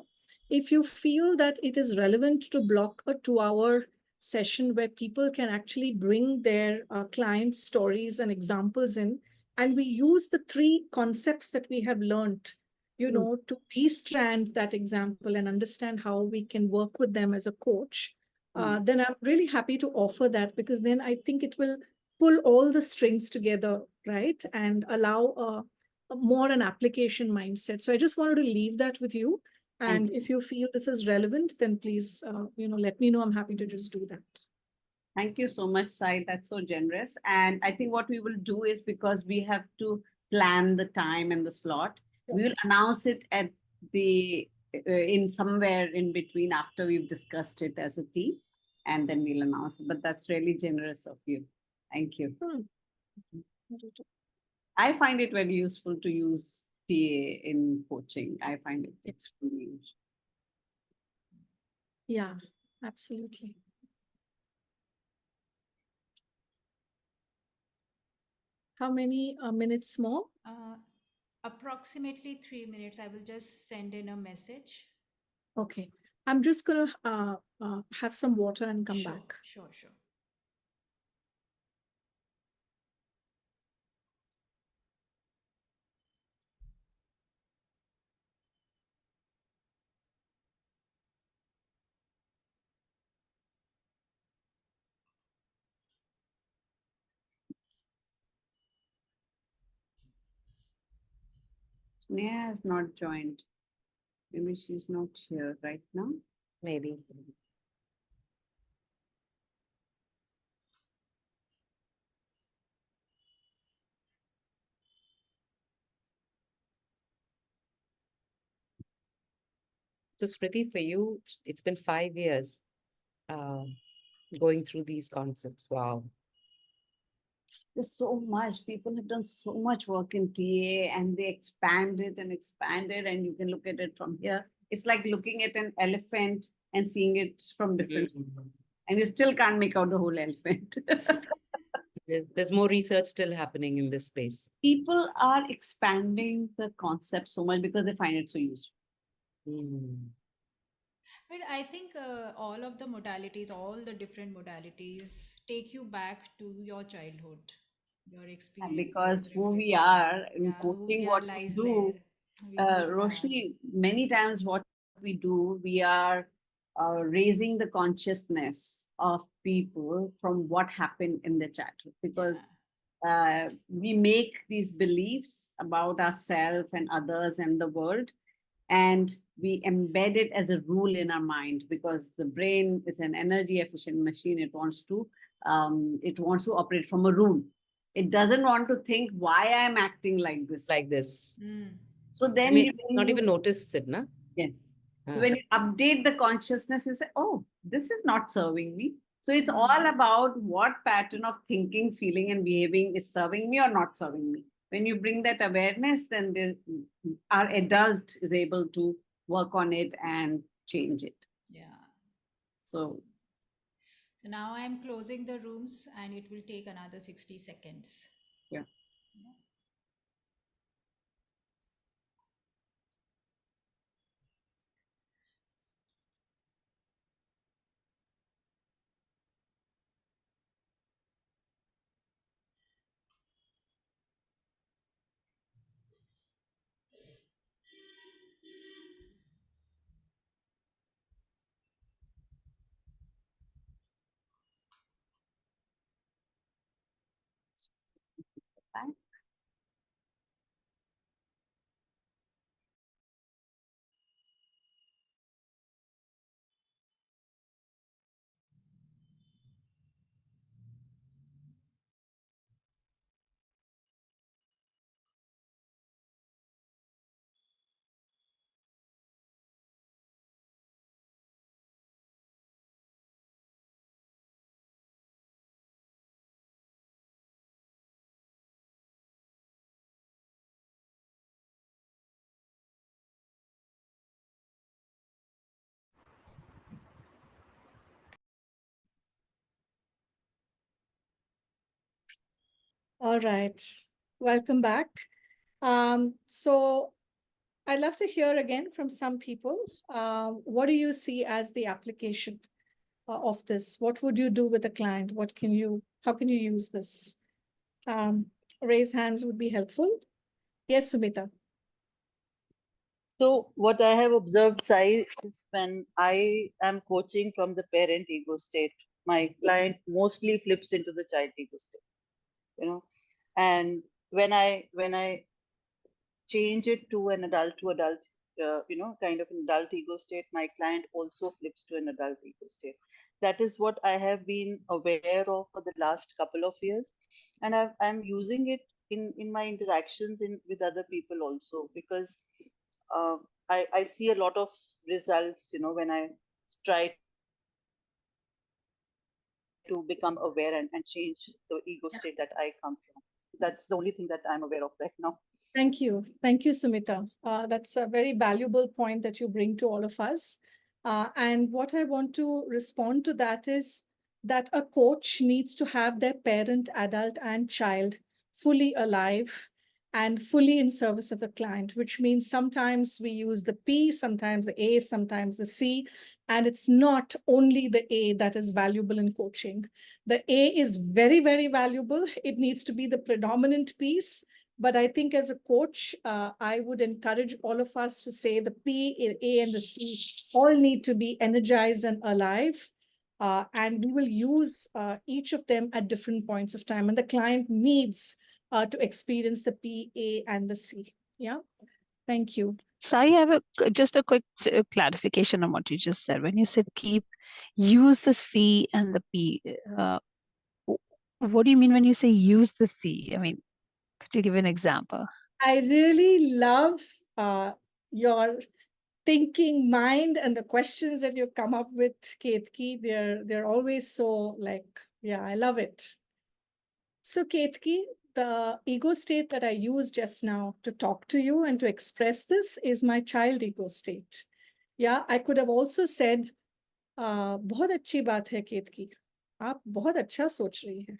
if you feel that it is relevant to block a 2-hour session where people can actually bring their client stories and examples in, and we use the 3 concepts that we have learned, to de-strand that example and understand how we can work with them as a coach, then I'm really happy to offer that, because then I think it will pull all the strings together, right? And allow more an application mindset. So I just wanted to leave that with you. And if you feel this is relevant, then please, let me know. I'm happy to just do that. Thank you so much, Sai. That's so generous. And I think what we will do is, because we have to plan the time and the slot, we will announce it at the in somewhere in between after we've discussed it as a team, and then we'll announce it. But that's really generous of you. Thank you. I find it very useful to use TA in coaching. I find it extremely useful. Yeah, absolutely. How many minutes more? Approximately 3 minutes. I will just send in a message. Okay. I'm just going to have some water and come back. Sure. Sneha has not joined. Maybe she's not here right now. Maybe. So Smriti, for you, it's been 5 years going through these concepts. Wow. There's so much. People have done so much work in TA, and they expanded and expanded, and you can look at it from here. It's like looking at an elephant and seeing it from different, and you still can't make out the whole elephant. There's more research still happening in this space. People are expanding the concept so much because they find it so useful. But I think all of the modalities, all the different modalities take you back to your childhood, your experiences. Because who we are in Yeah, who coaching, we are what we lies do, there. We look back. Roshni, many times what we do, we are raising the consciousness of people from what happened in their childhood, because we make these beliefs about ourselves and others and the world, and we embed it as a rule in our mind, because the brain is an energy efficient machine. It wants to operate from a rule. It doesn't want to think why I'm acting like this. Like this. So then We you not even notice it, na? Yes. So when you update the consciousness, you say, oh, this is not serving me. So it's all about what pattern of thinking, feeling, and behaving is serving me or not serving me. When you bring that awareness, then our adult is able to work on it and change it. Yeah. So now I'm closing the rooms, and it will take another 60 seconds. Yeah. Bye. All right. Welcome back. So I'd love to hear again from some people. What do you see as the application of this? What would you do with a client? How can you use this? Raise hands would be helpful. Yes, Sumita. So what I have observed, Sai, is when I am coaching from the parent ego state, my client mostly flips into the child ego state, you know. And when I change it to an adult to adult, kind of an adult ego state, my client also flips to an adult ego state. That is what I have been aware of for the last couple of years, and I'm using it in my interactions with other people also, because uh, I see a lot of results, when I try to become aware and change the ego state that I come from. That's the only thing that I'm aware of right now. Thank you. Thank you, Sumita. That's a very valuable point that you bring to all of us. And what I want to respond to that is that a coach needs to have their parent, adult, and child fully alive and fully in service of the client, which means sometimes we use the P, sometimes the A, sometimes the C, and it's not only the A that is valuable in coaching. The A is very, very valuable. It needs to be the predominant piece. But I think as a coach, I would encourage all of us to say the P, A, and the C all need to be energized and alive. And we will use each of them at different points of time. And the client needs to experience the P, A, and the C. Yeah. Thank you. Sai, I have just a quick clarification on what you just said. When you said use the C and the P, what do you mean when you say use the C? I mean, could you give an example? I really love your thinking mind and the questions that you come up with, Ketki. They're always so yeah, I love it. So Ketki, the ego state that I used just now to talk to you and to express this is my child ego state. Yeah, I could have also said, बहुत अच्छी बात है केतकी, आप बहुत अच्छा सोच रही है.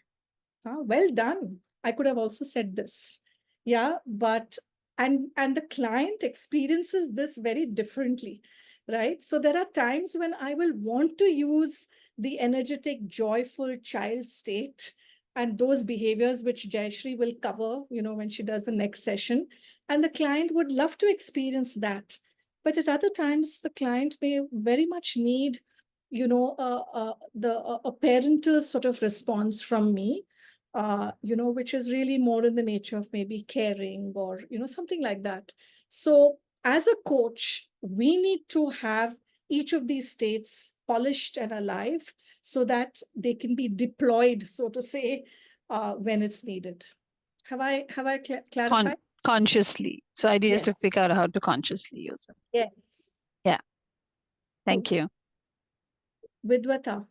Well done. I could have also said this. Yeah, but and the client experiences this very differently, right? So there are times when I will want to use the energetic, joyful child state and those behaviors which Jayashree will cover, when she does the next session. And the client would love to experience that. But at other times, the client may very much need, a parental sort of response from me, which is really more in the nature of maybe caring or, something like that. So as a coach, we need to have each of these states polished and alive so that they can be deployed, so to say, when it's needed. Have I clarified? Consciously. So idea is to Yes. figure out how to consciously use it. Yes. Yeah. Thank you. Vidwata.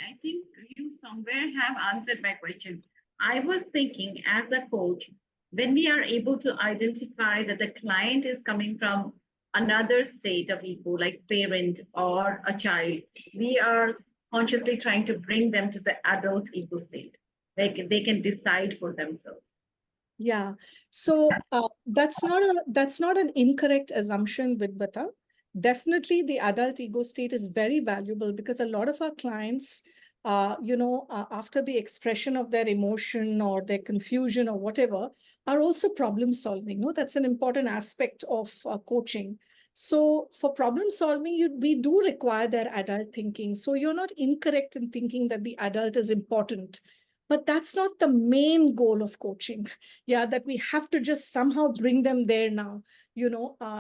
I think you somewhere have answered my question. I was thinking, as a coach, when we are able to identify that the client is coming from another state of ego, like parent or a child, we are consciously trying to bring them to the adult ego state. They can decide for themselves. Yeah. So that's not an incorrect assumption, Vidbata. Definitely, the adult ego state is very valuable because a lot of our clients, after the expression of their emotion or their confusion or whatever, are also problem solving. No, that's an important aspect of coaching. So for problem solving, we do require their adult thinking. So you're not incorrect in thinking that the adult is important. But that's not the main goal of coaching. Yeah, that we have to just somehow bring them there now.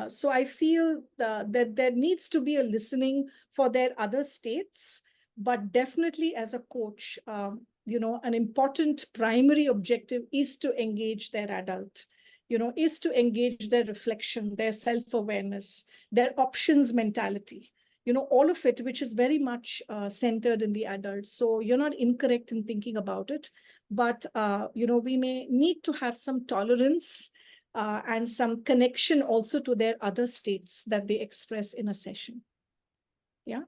So I feel that there needs to be a listening for their other states, but definitely as a coach, an important primary objective is to engage their adult, is to engage their reflection, their self-awareness, their options mentality, all of it, which is very much centered in the adults. So you're not incorrect in thinking about it, but, we may need to have some tolerance and some connection also to their other states that they express in a session. Yeah.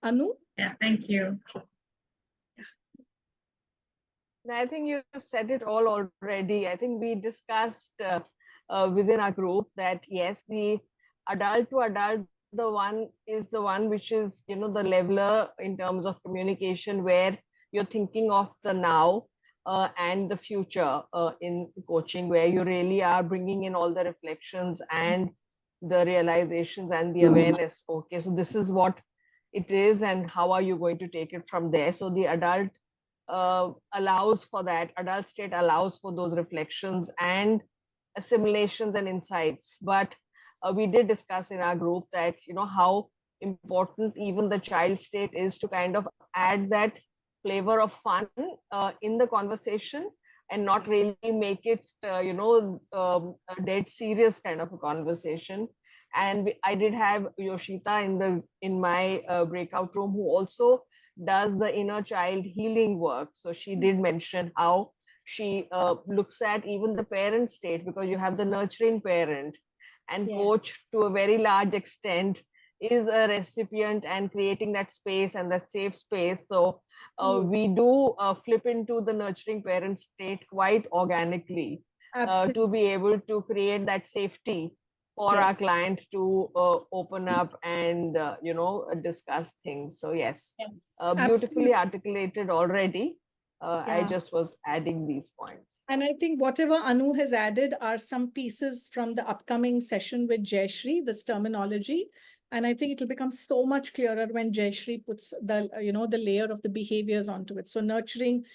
Anu? Yeah, thank you. I think you said it all already. I think we discussed within our group that yes, the adult to adult, the one is the one which is, the leveler in terms of communication, where you're thinking of the now and the future in coaching, where you really are bringing in all the reflections and the realizations and the awareness. Okay, so this is what it is, and how are you going to take it from there? So the adult allows for that. Adult state allows for those reflections and assimilations and insights. But we did discuss in our group that, how important even the child state is to kind of add that flavor of fun in the conversation, and not really make it, a dead serious kind of a conversation. And I did have Yoshita in my breakout room, who also does the inner child healing work. So she did mention how she looks at even the parent state, because you have the nurturing parent, and coach to a very large extent is a recipient and creating that space and that safe space. So we do flip into the nurturing parent state quite organically to be able to create that safety for our client to open up and discuss things. So yes, beautifully articulated already. I just was adding these points. And I think whatever Anu has added are some pieces from the upcoming session with Jayashree, this terminology. And I think it will become so much clearer when Jayashree puts the, the layer of the behaviors onto it. So nurturing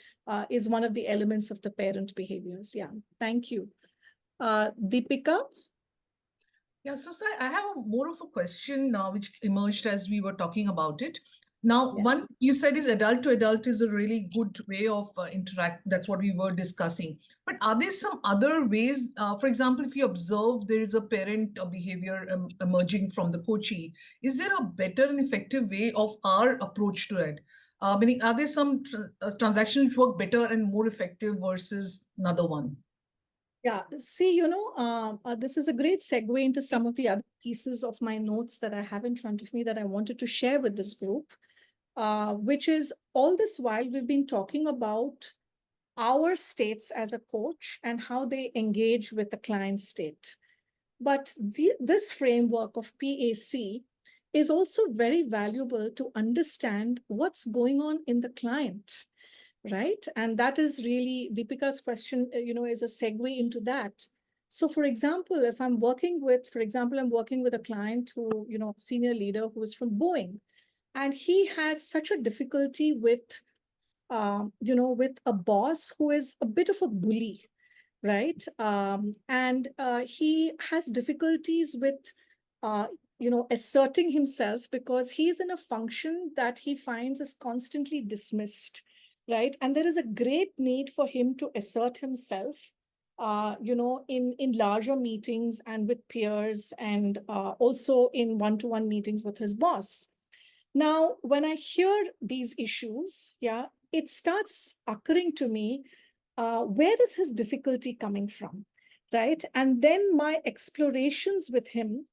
is one of the elements of the parent behaviors. Yeah, thank you. Deepika? Yeah, so Sai, I have more of a question now, which emerged as we were talking about it. Now, one you said is adult to adult is a really good way of interact. That's what we were discussing. But are there some other ways? For example, if you observe there is a parent behavior emerging from the coachee, is there a better and effective way of our approach to it? Meaning, are there some transactions which work better and more effective versus another one? Yeah, see, this is a great segue into some of the other pieces of my notes that I have in front of me that I wanted to share with this group, which is all this while we've been talking about our states as a coach and how they engage with the client state. But this framework of PAC is also very valuable to understand what's going on in the client. Right? And that is really Deepika's question, is a segue into that. So for example, if I'm working with, I'm working with a client who, senior leader who is from Boeing, and he has such a difficulty with, with a boss who is a bit of a bully, right? And he has difficulties with, asserting himself because he's in a function that he finds is constantly dismissed. Right. And there is a great need for him to assert himself, in larger meetings and with peers, and also in one-to-one meetings with his boss. Now, when I hear these issues, it starts occurring to me, where is his difficulty coming from? Right. And then my explorations with him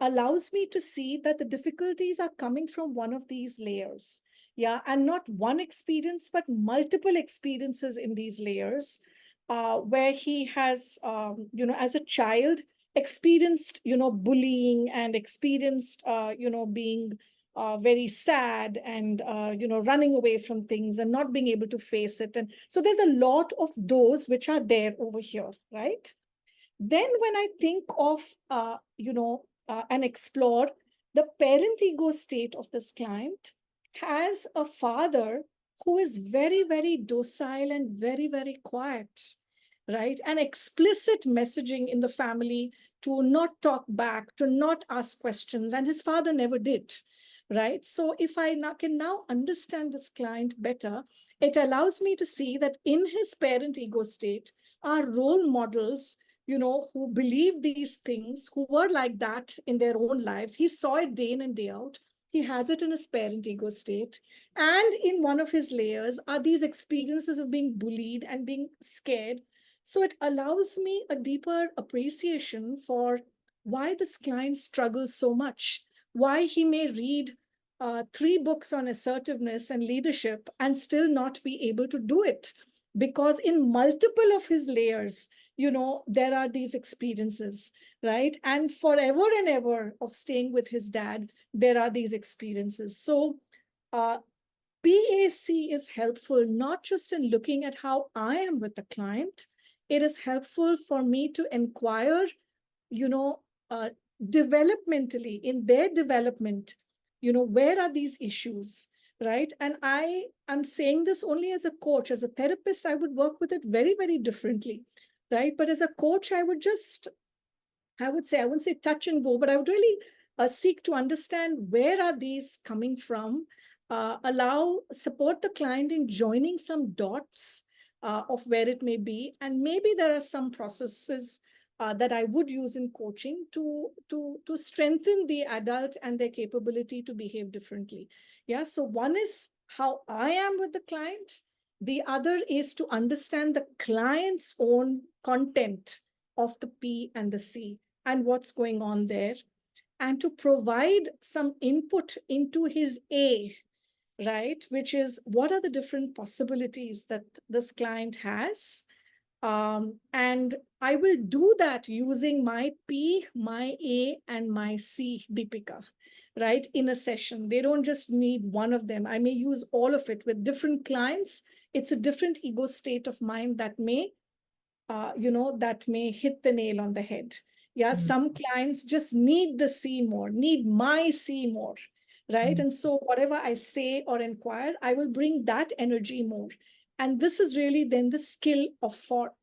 allows me to see that the difficulties are coming from one of these layers. Yeah, and not one experience, but multiple experiences in these layers, where he has, as a child, experienced, bullying, and experienced, being very sad and, running away from things and not being able to face it. And so there's a lot of those which are there over here, right? Then when I think of, and explore the parent ego state of this client, has a father who is very, very docile and very, very quiet, right? And explicit messaging in the family to not talk back, to not ask questions. And his father never did, right? So if I can now understand this client better, it allows me to see that in his parent ego state are role models, who believe these things, who were like that in their own lives. He saw it day in and day out. He has it in his parent ego state. And in one of his layers are these experiences of being bullied and being scared. So it allows me a deeper appreciation for why this client struggles so much, why he may read 3 books on assertiveness and leadership and still not be able to do it. because in multiple of his layers, there are these experiences, right? And forever and ever of staying with his dad, there are these experiences. So PAC is helpful not just in looking at how I am with the client, it is helpful for me to inquire, developmentally, in their development, where are these issues, right? And I am saying this only as a coach. As a therapist, I would work with it very, very differently, right? But as a coach, I would say, I wouldn't say touch and go, but I would really seek to understand where are these coming from, support the client in joining some dots of where it may be. And maybe there are some processes that I would use in coaching to strengthen the adult and their capability to behave differently. Yeah. So one is how I am with the client. The other is to understand the client's own content of the P and the C and what's going on there, and to provide some input into his A, right? Which is, what are the different possibilities that this client has? And I will do that using my P, my A, and my C, Deepika, right? In a session. They don't just need one of them. I may use all of it with different clients. It's a different ego state of mind that may hit the nail on the head. Yeah, some clients just need the C more, need my C more, right? And so whatever I say or inquire, I will bring that energy more. And this is really then the skill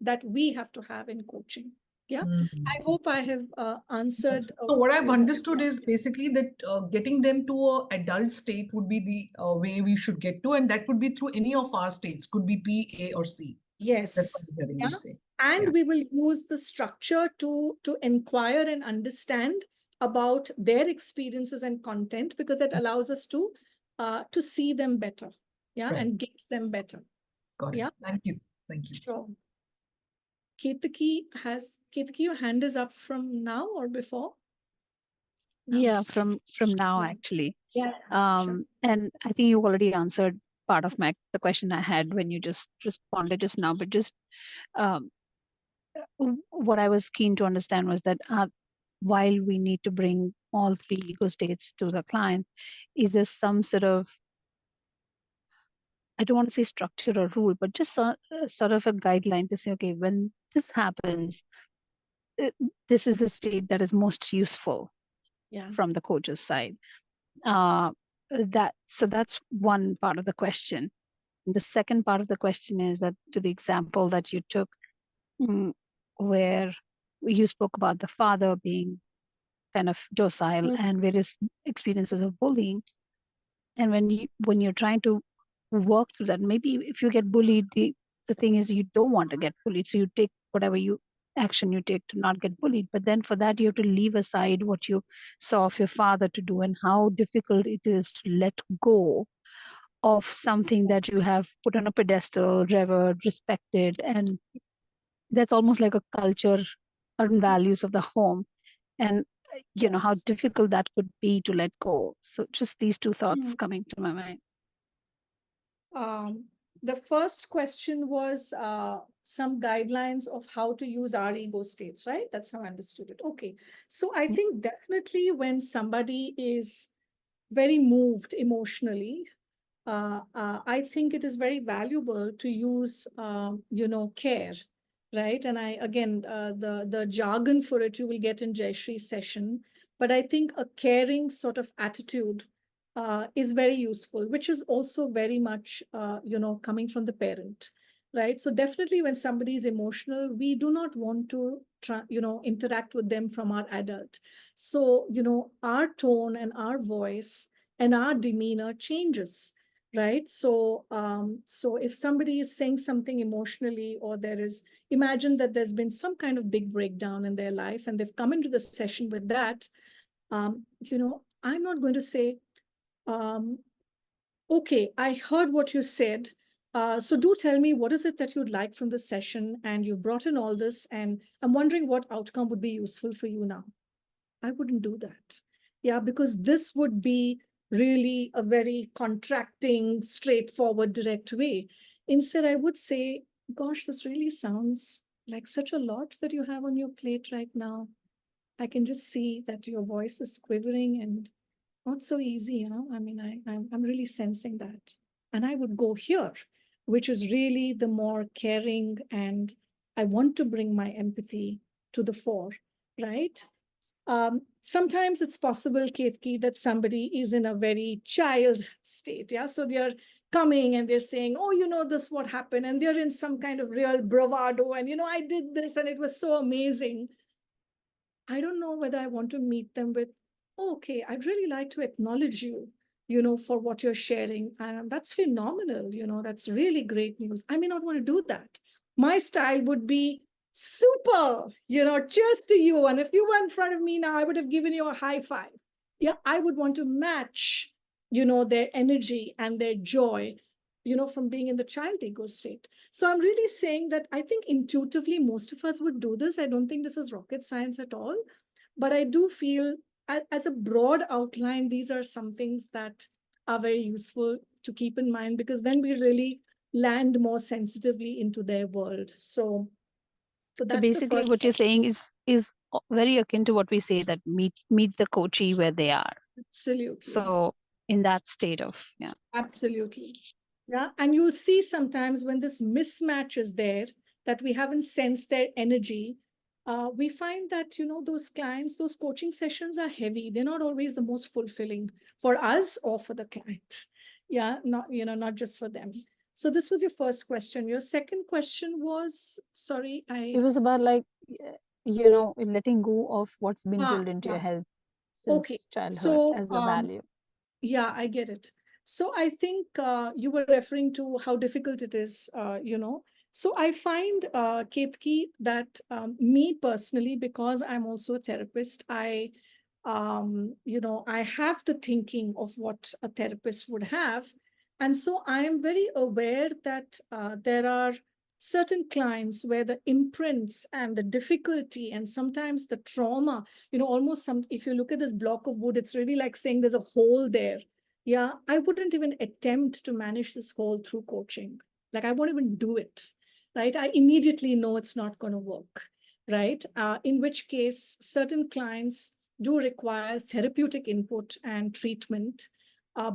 that we have to have in coaching. Yeah, I hope I have answered. So what I've understood is basically that getting them to an adult state would be the way we should get to, and that could be through any of our states, could be P, A, or C. Yes. That's what I'm hearing you say. And we will use the structure to inquire and understand about their experiences and content, because that allows us to see them better, Right. and get them better. Got it. Thank you. Thank you. Sure. Ketaki, your hand is up from now or before? No. Yeah, from now actually. Yeah. And I think you already answered part of the question I had when you just responded just now, but just what I was keen to understand was that while we need to bring all three ego states to the client, is there some sort of, I don't want to say structure or rule, but just sort of a guideline to say, okay, when this happens, this is the state that is most useful from the coach's side. So that's one part of the question. The second part of the question is that, to the example that you took, where you spoke about the father being kind of docile and various experiences of bullying, and when you're trying to work through that, maybe if you get bullied, the thing is you don't want to get bullied, so you take whatever action you take to not get bullied. But then for that, you have to leave aside what you saw of your father to do, and how difficult it is to let go of something that you have put on a pedestal, revered, respected, and that's almost like a culture and values of the home, and how difficult that could be to let go. So just these two thoughts coming to my mind. The first question was some guidelines of how to use our ego states, right? That's how I understood it. Okay. So I think definitely when somebody is very moved emotionally, I think it is very valuable to use, care, right? And the jargon for it you will get in Jayashree's session, but I think a caring sort of attitude is very useful, which is also very much, coming from the parent, right? So definitely when somebody is emotional, we do not want to, interact with them from our adult. So, our tone and our voice and our demeanor changes, right? So, so if somebody is saying something emotionally, or imagine that there's been some kind of big breakdown in their life and they've come into the session with that, I'm not going to say, okay, I heard what you said. So do tell me, what is it that you'd like from the session? And you've brought in all this, and I'm wondering what outcome would be useful for you now. I wouldn't do that. Yeah, because this would be really a very contracting, straightforward, direct way. Instead, I would say, Gosh, this really sounds like such a lot that you have on your plate right now. I can just see that your voice is quivering and not so easy, you know. I mean, I'm really sensing that. And I would go here, which is really the more caring, and I want to bring my empathy to the fore, right? Sometimes it's possible, Ketki, that somebody is in a very child state. Yeah. So they're coming and they're saying, oh, you know, this what happened. And they're in some kind of real bravado. And, you know, I did this and it was so amazing. I don't know whether I want to meet them with, oh, okay, I'd really like to acknowledge you, you know, for what you're sharing. That's phenomenal. You know, that's really great news. I may not want to do that. My style would be super, you know, cheers to you. And if you were in front of me now, I would have given you a high five. Yeah, I would want to match, you know, their energy and their joy, you know, from being in the child ego state. So I'm really saying that I think intuitively most of us would do this. I don't think this is rocket science at all. But I do feel, as a broad outline, these are some things that are very useful to keep in mind, because then we really land more sensitively into their world. So So that's the basically first what you're question. saying is very akin to what we say, that meet the coachee where they are. Absolutely. So in that state of, yeah. Absolutely. Yeah. And you'll see sometimes when this mismatch is there, that we haven't sensed their energy, we find that, you know, those clients, those coaching sessions are heavy. They're not always the most fulfilling for us or for the client. Yeah. Not, you know, not just for them. So this was your first question. Your second question was, sorry, It was about like, you know, letting go of what's been drilled into your yeah. head Okay. since childhood So, as a value. yeah, I get it. So I think you were referring to how difficult it is, you know. So I find, Ketki, that me personally, because I'm also a therapist, you know, I have the thinking of what a therapist would have. And so I am very aware that there are certain clients where the imprints and the difficulty and sometimes the trauma, you know, almost some, if you look at this block of wood, it's really like saying there's a hole there. Yeah, I wouldn't even attempt to manage this hole through coaching. Like, I won't even do it, right? I immediately know it's not going to work, right? In which case, certain clients do require therapeutic input and treatment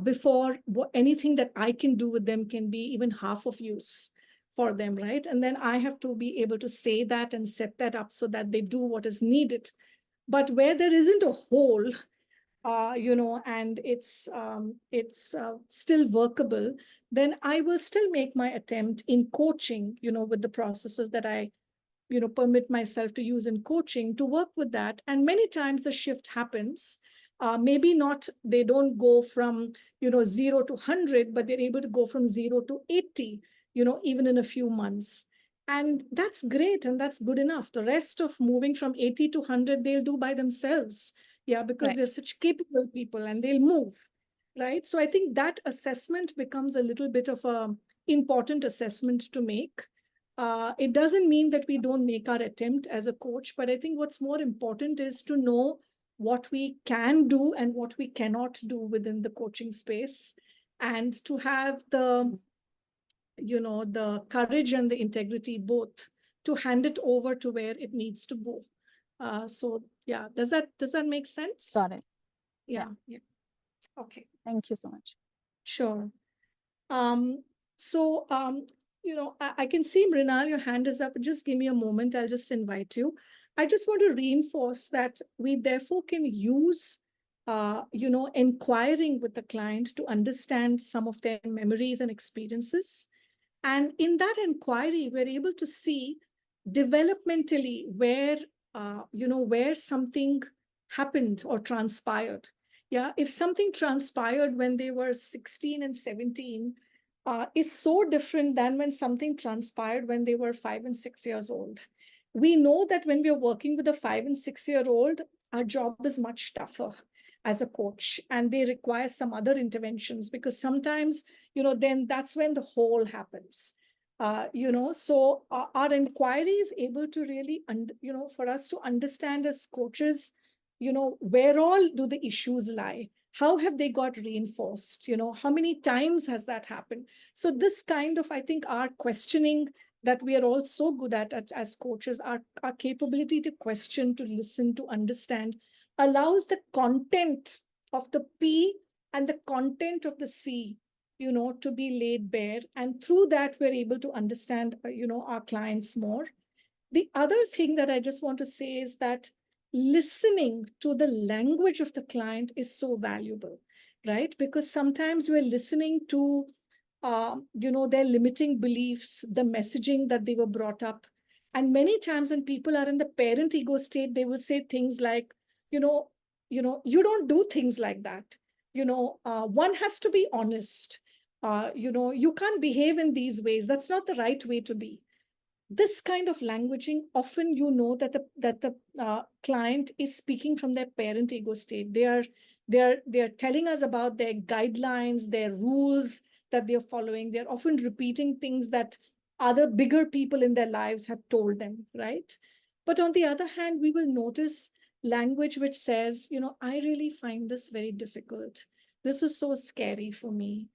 before anything that I can do with them can be even half of use for them, right? And then I have to be able to say that and set that up so that they do what is needed. But where there isn't a hole, you know, and it's still workable, then I will still make my attempt in coaching, you know, with the processes that I, you know, permit myself to use in coaching to work with that. And many times the shift happens. Maybe not, they don't go from, you know, 0 to 100, but they're able to go from 0 to 80, you know, even in a few months. And that's great. And that's good enough. The rest of moving from 80 to 100, they'll do by themselves. Yeah, because they're such capable people and they'll move. Right. So I think that assessment becomes a little bit of a important assessment to make. It doesn't mean that we don't make our attempt as a coach, but I think what's more important is to know what we can do and what we cannot do within the coaching space, and to have the, you know, the courage and the integrity both to hand it over to where it needs to go. So yeah, does that make sense? Got it. Yeah. Okay. Thank you so much. Sure. So, you know, I can see, Mrinal, your hand is up. Just give me a moment. I'll just invite you. I just want to reinforce that we therefore can use, you know, inquiring with the client to understand some of their memories and experiences. And in that inquiry, we're able to see developmentally where, you know, where something happened or transpired. Yeah, if something transpired when they were 16 and 17, is so different than when something transpired when they were 5 and 6 years old. We know that when we are working with a 5 and 6-year-old, our job is much tougher as a coach, and they require some other interventions, because sometimes, you know, then that's when the hole happens. You know, so our inquiry is able to really, you know, for us to understand as coaches, you know, where all do the issues lie? How have they got reinforced? You know, how many times has that happened? So this kind of, I think, our questioning that we are all so good at as coaches, our capability to question, to listen, to understand, allows the content of the P and the content of the C, to be laid bare. And through that, we're able to understand, our clients more. The other thing that I just want to say is that listening to the language of the client is so valuable, right? Because sometimes we're listening to, their limiting beliefs, the messaging that they were brought up. And many times when people are in the parent ego state, they will say things like, you don't do things like that. One has to be honest. You can't behave in these ways. That's not the right way to be. This kind of languaging, often that the client is speaking from their parent ego state. They are telling us about their guidelines, their rules that they're following. They're often repeating things that other bigger people in their lives have told them, right? But on the other hand, we will notice language which says, I really find this very difficult. This is so scary for me.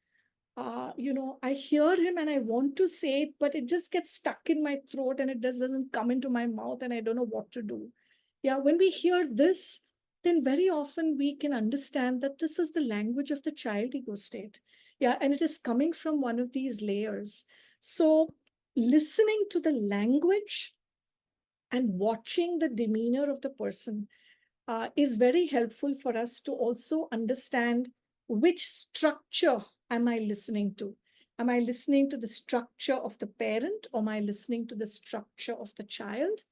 I hear him and I want to say it, but it just gets stuck in my throat and it just doesn't come into my mouth and I don't know what to do. Yeah, when we hear this, then very often we can understand that this is the language of the child ego state. Yeah, and it is coming from one of these layers. So listening to the language and watching the demeanor of the person is very helpful for us to also understand which structure am I listening to? Am I listening to the structure of the parent, or am I listening to the structure of the child?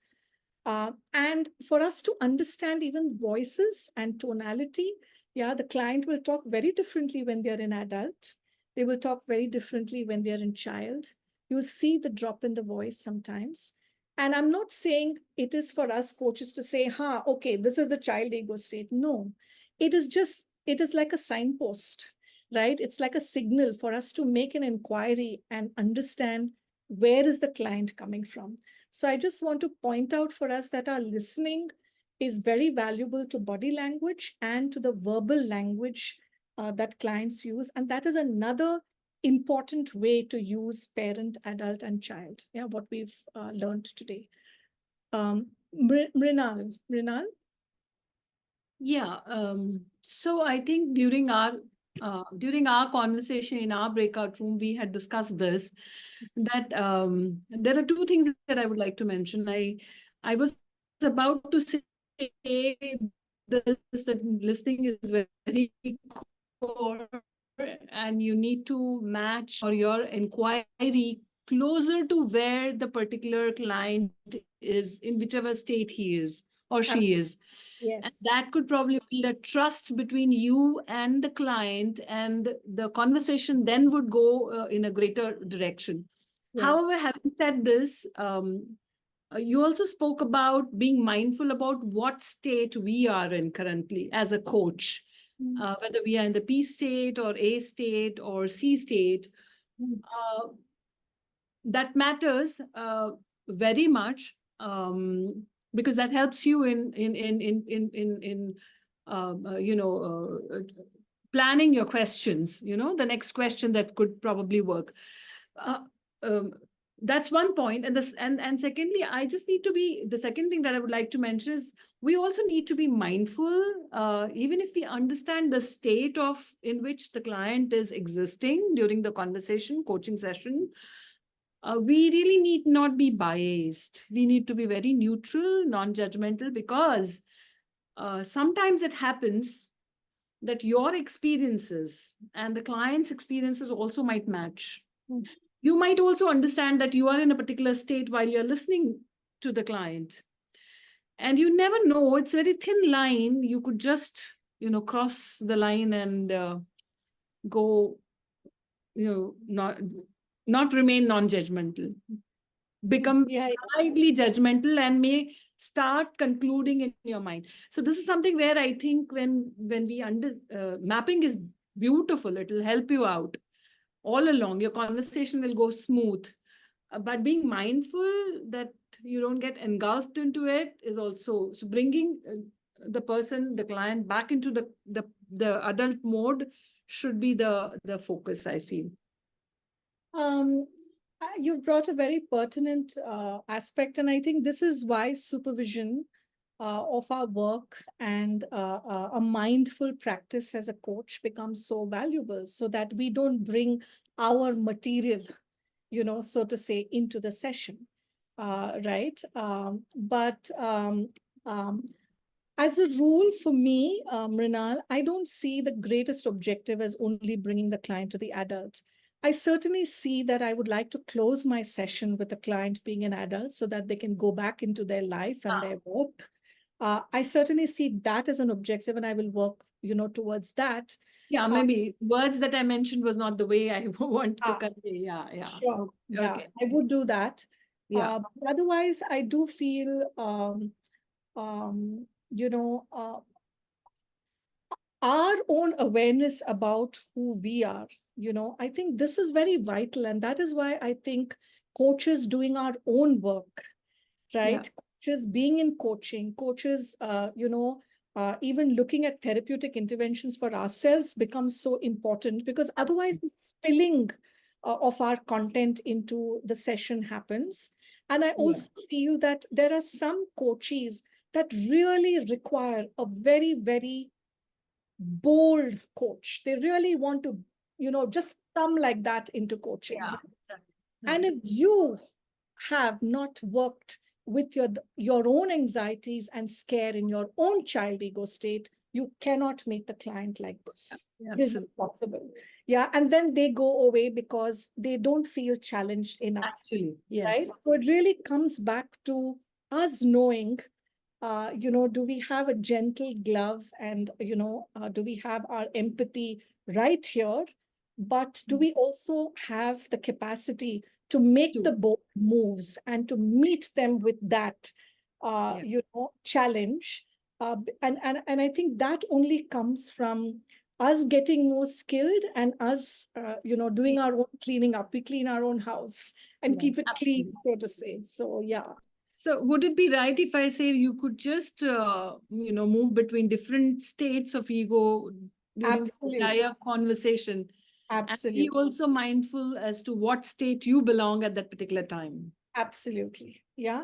And for us to understand even voices and tonality, the client will talk very differently when they're an adult. They will talk very differently when they're in child. You'll see the drop in the voice sometimes. And I'm not saying it is for us coaches to say, okay, this is the child ego state. No, it is like a signpost, right? It's like a signal for us to make an inquiry and understand where is the client coming from. So I just want to point out for us that our listening is very valuable to body language and to the verbal language that clients use. And that is another important way to use parent, adult, and child. Yeah, what we've learned today. Mrinal. Yeah. So I think during our conversation in our breakout room, we had discussed this, that there are two things that I would like to mention. I was about to say this, that listening is very core, and you need to match or your inquiry closer to where the particular client is, in whichever state he is or she is. Yes. And that could probably build a trust between you and the client, and the conversation then would go in a greater direction. Yes. However, having said this, you also spoke about being mindful about what state we are in currently as a coach, whether we are in the P state or A state or C state. That matters very much, because that helps you in planning your questions. The next question that could probably work. That's one point. And secondly, the second thing that I would like to mention is we also need to be mindful, even if we understand the state in which the client is existing during the coaching session. We really need not be biased. We need to be very neutral, non-judgmental, because sometimes it happens that your experiences and the client's experiences also might match. You might also understand that you are in a particular state while you're listening to the client. And you never know, it's a very thin line. You could just, cross the line and go, not remain non-judgmental, become slightly judgmental, and may start concluding in your mind. So this is something where I think when we mapping is beautiful, it will help you out all along. Your conversation will go smooth, but being mindful that you don't get engulfed into it is also, so bringing the client back into the adult mode should be the focus, I feel. You've brought a very pertinent aspect, and I think this is why supervision of our work and a mindful practice as a coach becomes so valuable, so that we don't bring our material, so to say, into the session, right? But as a rule for me, Mrinal, I don't see the greatest objective as only bringing the client to the adult. I certainly see that I would like to close my session with the client being an adult so that they can go back into their life and their work. I certainly see that as an objective, and I will work, towards that. Yeah, maybe words that I mentioned was not the way I want to convey. Yeah, yeah. Sure. Yeah, Okay. I would do that. Yeah. But otherwise, I do feel, our own awareness about who we are, I think this is very vital. And that is why I think coaches doing our own work, right? Coaches being in coaching, coaches, even looking at therapeutic interventions for ourselves becomes so important, because otherwise the spilling of our content into the session happens. And I also feel that there are some coaches that really require a very, very bold coach. They really want to, just come like that into coaching. Yeah. And if you have not worked with your own anxieties and scare in your own child ego state, you cannot meet the client like this. It is impossible. Yeah. And then they go away because they don't feel challenged enough. Actually, yes. Right. So it really comes back to us knowing, do we have a gentle glove, and, do we have our empathy right here? But do we also have the capacity to make the bold moves and to meet them with that, challenge? And I think that only comes from us getting more skilled and us, doing our own cleaning up. We clean our own house and keep it clean, so to say. So, yeah. So would it be right if I say you could just, move between different states of ego during the entire conversation? Absolutely. And be also mindful as to what state you belong at that particular time. Absolutely. Yeah.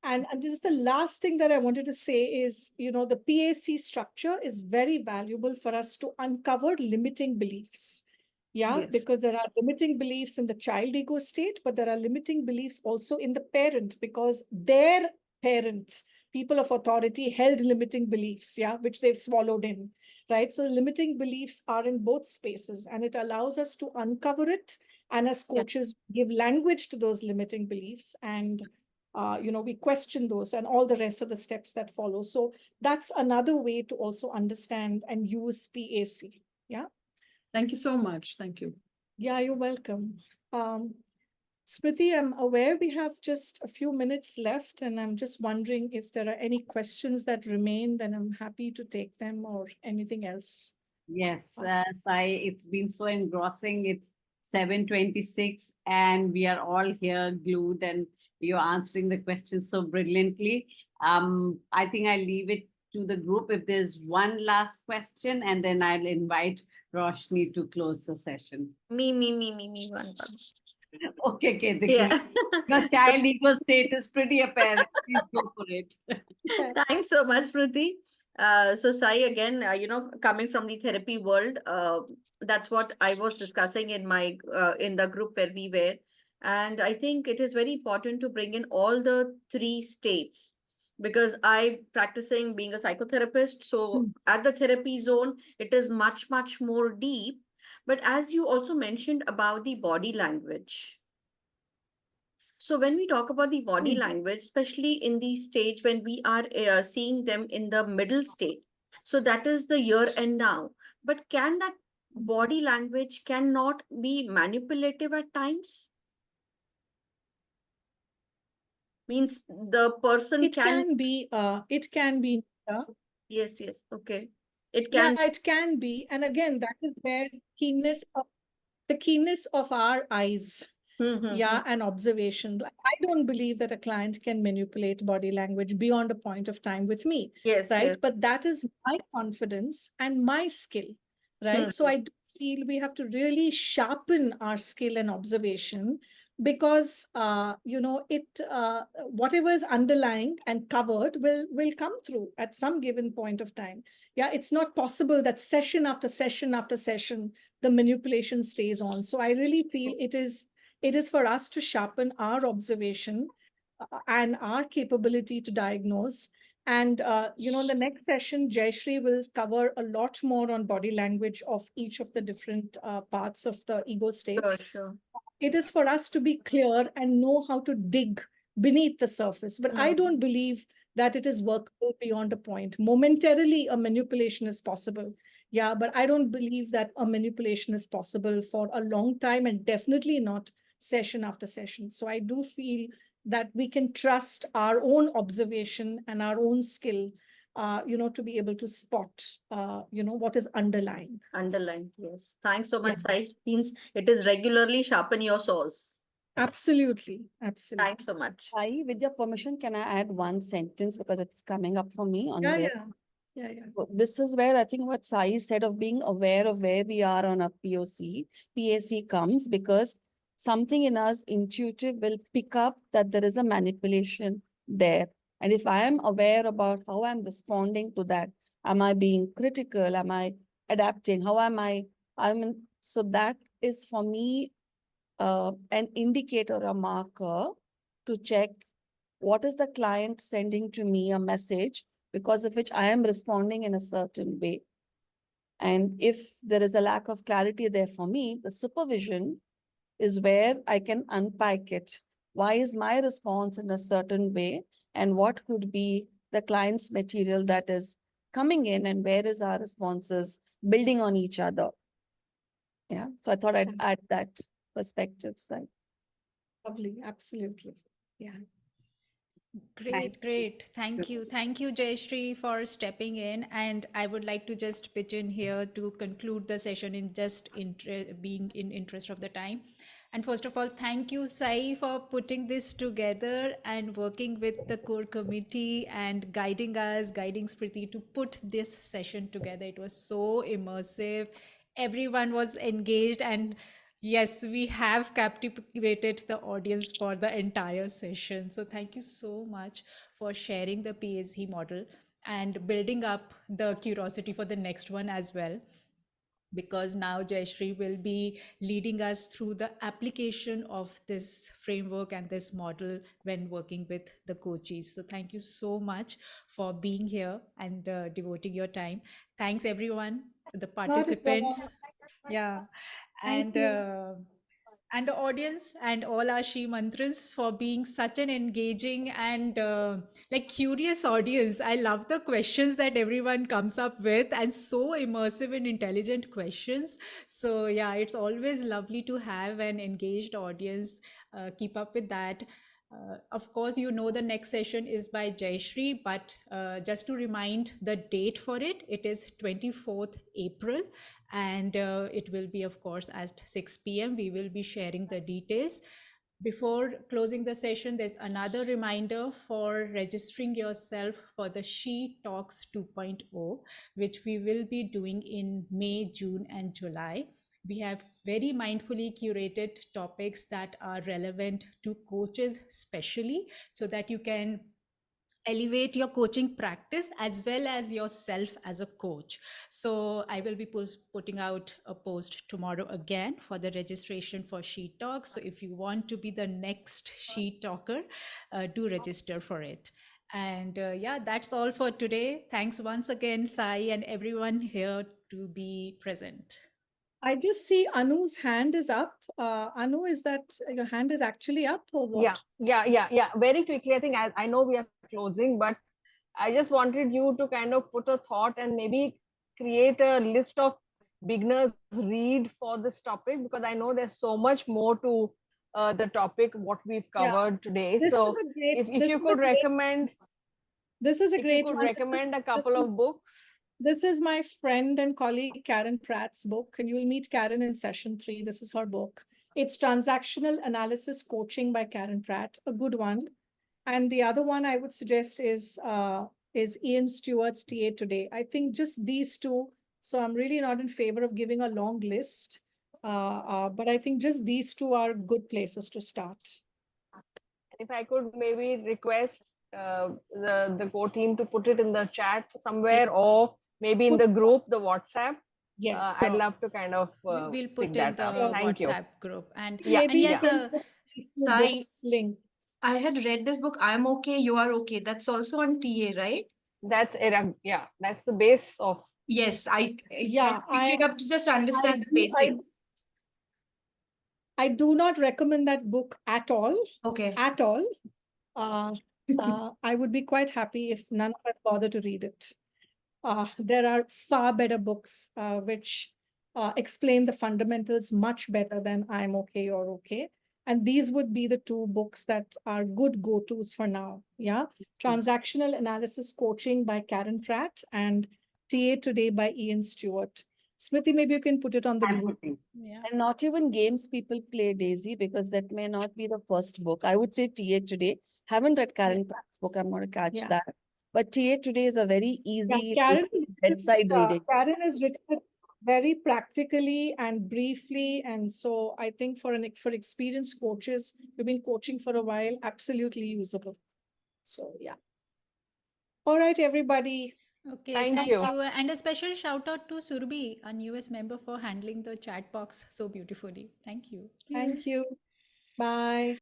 And just the last thing that I wanted to say is, the PAC structure is very valuable for us to uncover limiting beliefs. Yeah, Yes. because there are limiting beliefs in the child ego state, but there are limiting beliefs also in the parent, because their parent, people of authority, held limiting beliefs, which they've swallowed in, right? So limiting beliefs are in both spaces, and it allows us to uncover it. And as coaches, give language to those limiting beliefs, and we question those and all the rest of the steps that follow. So that's another way to also understand and use PAC. Yeah. Thank you so much. Thank you. Yeah, you're welcome. Smriti, I'm aware we have just a few minutes left, and I'm just wondering if there are any questions that remain, then I'm happy to take them, or anything else. Yes, Sai, it's been so engrossing. It's 7:26 and we are all here glued and you're answering the questions so brilliantly. I think I'll leave it to the group if there's one last question, and then I'll invite Roshni to close the session. Me, one. Okay, Ketaki. Yeah. Your child ego state is pretty apparent. Please go for it. Thanks so much, Priti. So Sai, again, coming from the therapy world, that's what I was discussing in my in the group where we were. And I think it is very important to bring in all the three states, because I'm practicing being a psychotherapist. So at the therapy zone, it is much, much more deep. But as you also mentioned about the body language. So when we talk about the body language, especially in the stage when we are seeing them in the middle state, so that is the year end now. But can that body language cannot be manipulative at times? Means the person It can be, Yes, okay. It Yeah, can. it can be. And again, that is where the keenness of our eyes, and observation. I don't believe that a client can manipulate body language beyond a point of time with me, right? But that is my confidence and my skill, right? So I do feel we have to really sharpen our skill and observation, because whatever is underlying and covered will come through at some given point of time. Yeah, it's not possible that session after session after session the manipulation stays on. So I really feel it is for us to sharpen our observation and our capability to diagnose. And in the next session, Jayashree will cover a lot more on body language of each of the different parts of the ego states. Sure. It is for us to be clear and know how to dig beneath the surface. But I don't believe that it is workable beyond a point. Momentarily, a manipulation is possible. Yeah, but I don't believe that a manipulation is possible for a long time, and definitely not session after session. So I do feel that we can trust our own observation and our own skill, to be able to spot, what is underlying. Underlined, yes. Thanks so much, Sai. Means it is regularly sharpen your saws. Absolutely. Absolutely. Thanks so much. With your permission, can I add one sentence because it's coming up for me on Yeah, this? yeah. So this is where I think what Sai said of being aware of where we are on a PAC comes, because something in us intuitive will pick up that there is a manipulation there. And if I am aware about how I'm responding to that, am I being critical? Am I adapting? How am I? So that is for me an indicator, a marker to check what is the client sending to me a message because of which I am responding in a certain way. And if there is a lack of clarity there for me, the supervision is where I can unpack it. Why is my response in a certain way? And what could be the client's material that is coming in, and where is our responses building on each other? Yeah, so I thought I'd add that perspective side. Lovely, absolutely. Yeah. Great. Thank you. Thank you, Jayashree, for stepping in. And I would like to just pitch in here to conclude the session in just being in interest of the time. And first of all, thank you, Sai, for putting this together and working with the core committee and guiding Smriti to put this session together. It was so immersive. Everyone was engaged, and yes, we have captivated the audience for the entire session. So thank you so much for sharing the PAC model and building up the curiosity for the next one as well. Because now Jayashree will be leading us through the application of this framework and this model when working with the coaches. So thank you so much for being here and devoting your time. Thanks everyone, the participants. Yeah. Thank And the audience and all our SHEmantras for being such an engaging and curious audience. I love the questions that everyone comes up with, and so immersive and intelligent questions. So yeah, it's always lovely to have an engaged audience. Keep up with that. Of course, the next session is by Jayashree, but just to remind the date for it, it is 24th April. And it will be, of course, at 6 p.m. We will be sharing the details. Before closing the session, there's another reminder for registering yourself for the She Talks 2.0, which we will be doing in May, June, and July. We have very mindfully curated topics that are relevant to coaches, especially, so that you can elevate your coaching practice as well as yourself as a coach. So I will be putting out a post tomorrow again for the registration for She Talks. So if you want to be the next She Talker, do register for it. And yeah, that's all for today. Thanks once again, Sai, and everyone here to be present. I just see Anu's hand is up. Anu, is that your hand is actually up or what? Yeah. Very quickly, I think I know we are closing, but I just wanted you to kind of put a thought and maybe create a list of beginners read for this topic, because I know there's so much more to the topic, what we've covered today. So if you could recommend, this is a great one. Recommend a couple of books. This is my friend and colleague Karen Pratt's book, and you will meet Karen in session 3. This is her book. It's Transactional Analysis Coaching by Karen Pratt, a good one. And the other one I would suggest is Ian Stewart's TA Today. I think just these two. So I'm really not in favor of giving a long list. But I think just these two are good places to start. If I could maybe request the core team to put it in the chat somewhere, or maybe in the group, the WhatsApp. Yes. I'd love to kind of We'll pick put in that the up. Thank you. WhatsApp group. And Yeah, yes, yeah. Sai, link. I had read this book, I'm Okay, You Are Okay. That's also on TA, right? That's it. Yeah, that's the base of. Yes, I Yeah, picked it up to just understand the basics. I do not recommend that book at all. Okay. At all. I would be quite happy if none of us bother to read it. There are far better books which explain the fundamentals much better than I'm Okay, You're Okay. And these would be the two books that are good go-tos for now. Yeah. Transactional Analysis Coaching by Karen Pratt and TA Today by Ian Stewart. Smriti, maybe you can put it on the group. Yeah. And not even games people play, Daisy, because that may not be the first book. I would say TA Today. Haven't read Karen Pratt's book. I'm going to catch that. But TA Today is a very easy bedside reading. Karen has written it very practically and briefly, and so I think for experienced coaches who've been coaching for a while, absolutely usable. So yeah. All right, everybody. Okay, thank you. you. And a special shout out to Surbi, our newest member, for handling the chat box so beautifully. Thank you. Thank you. Bye.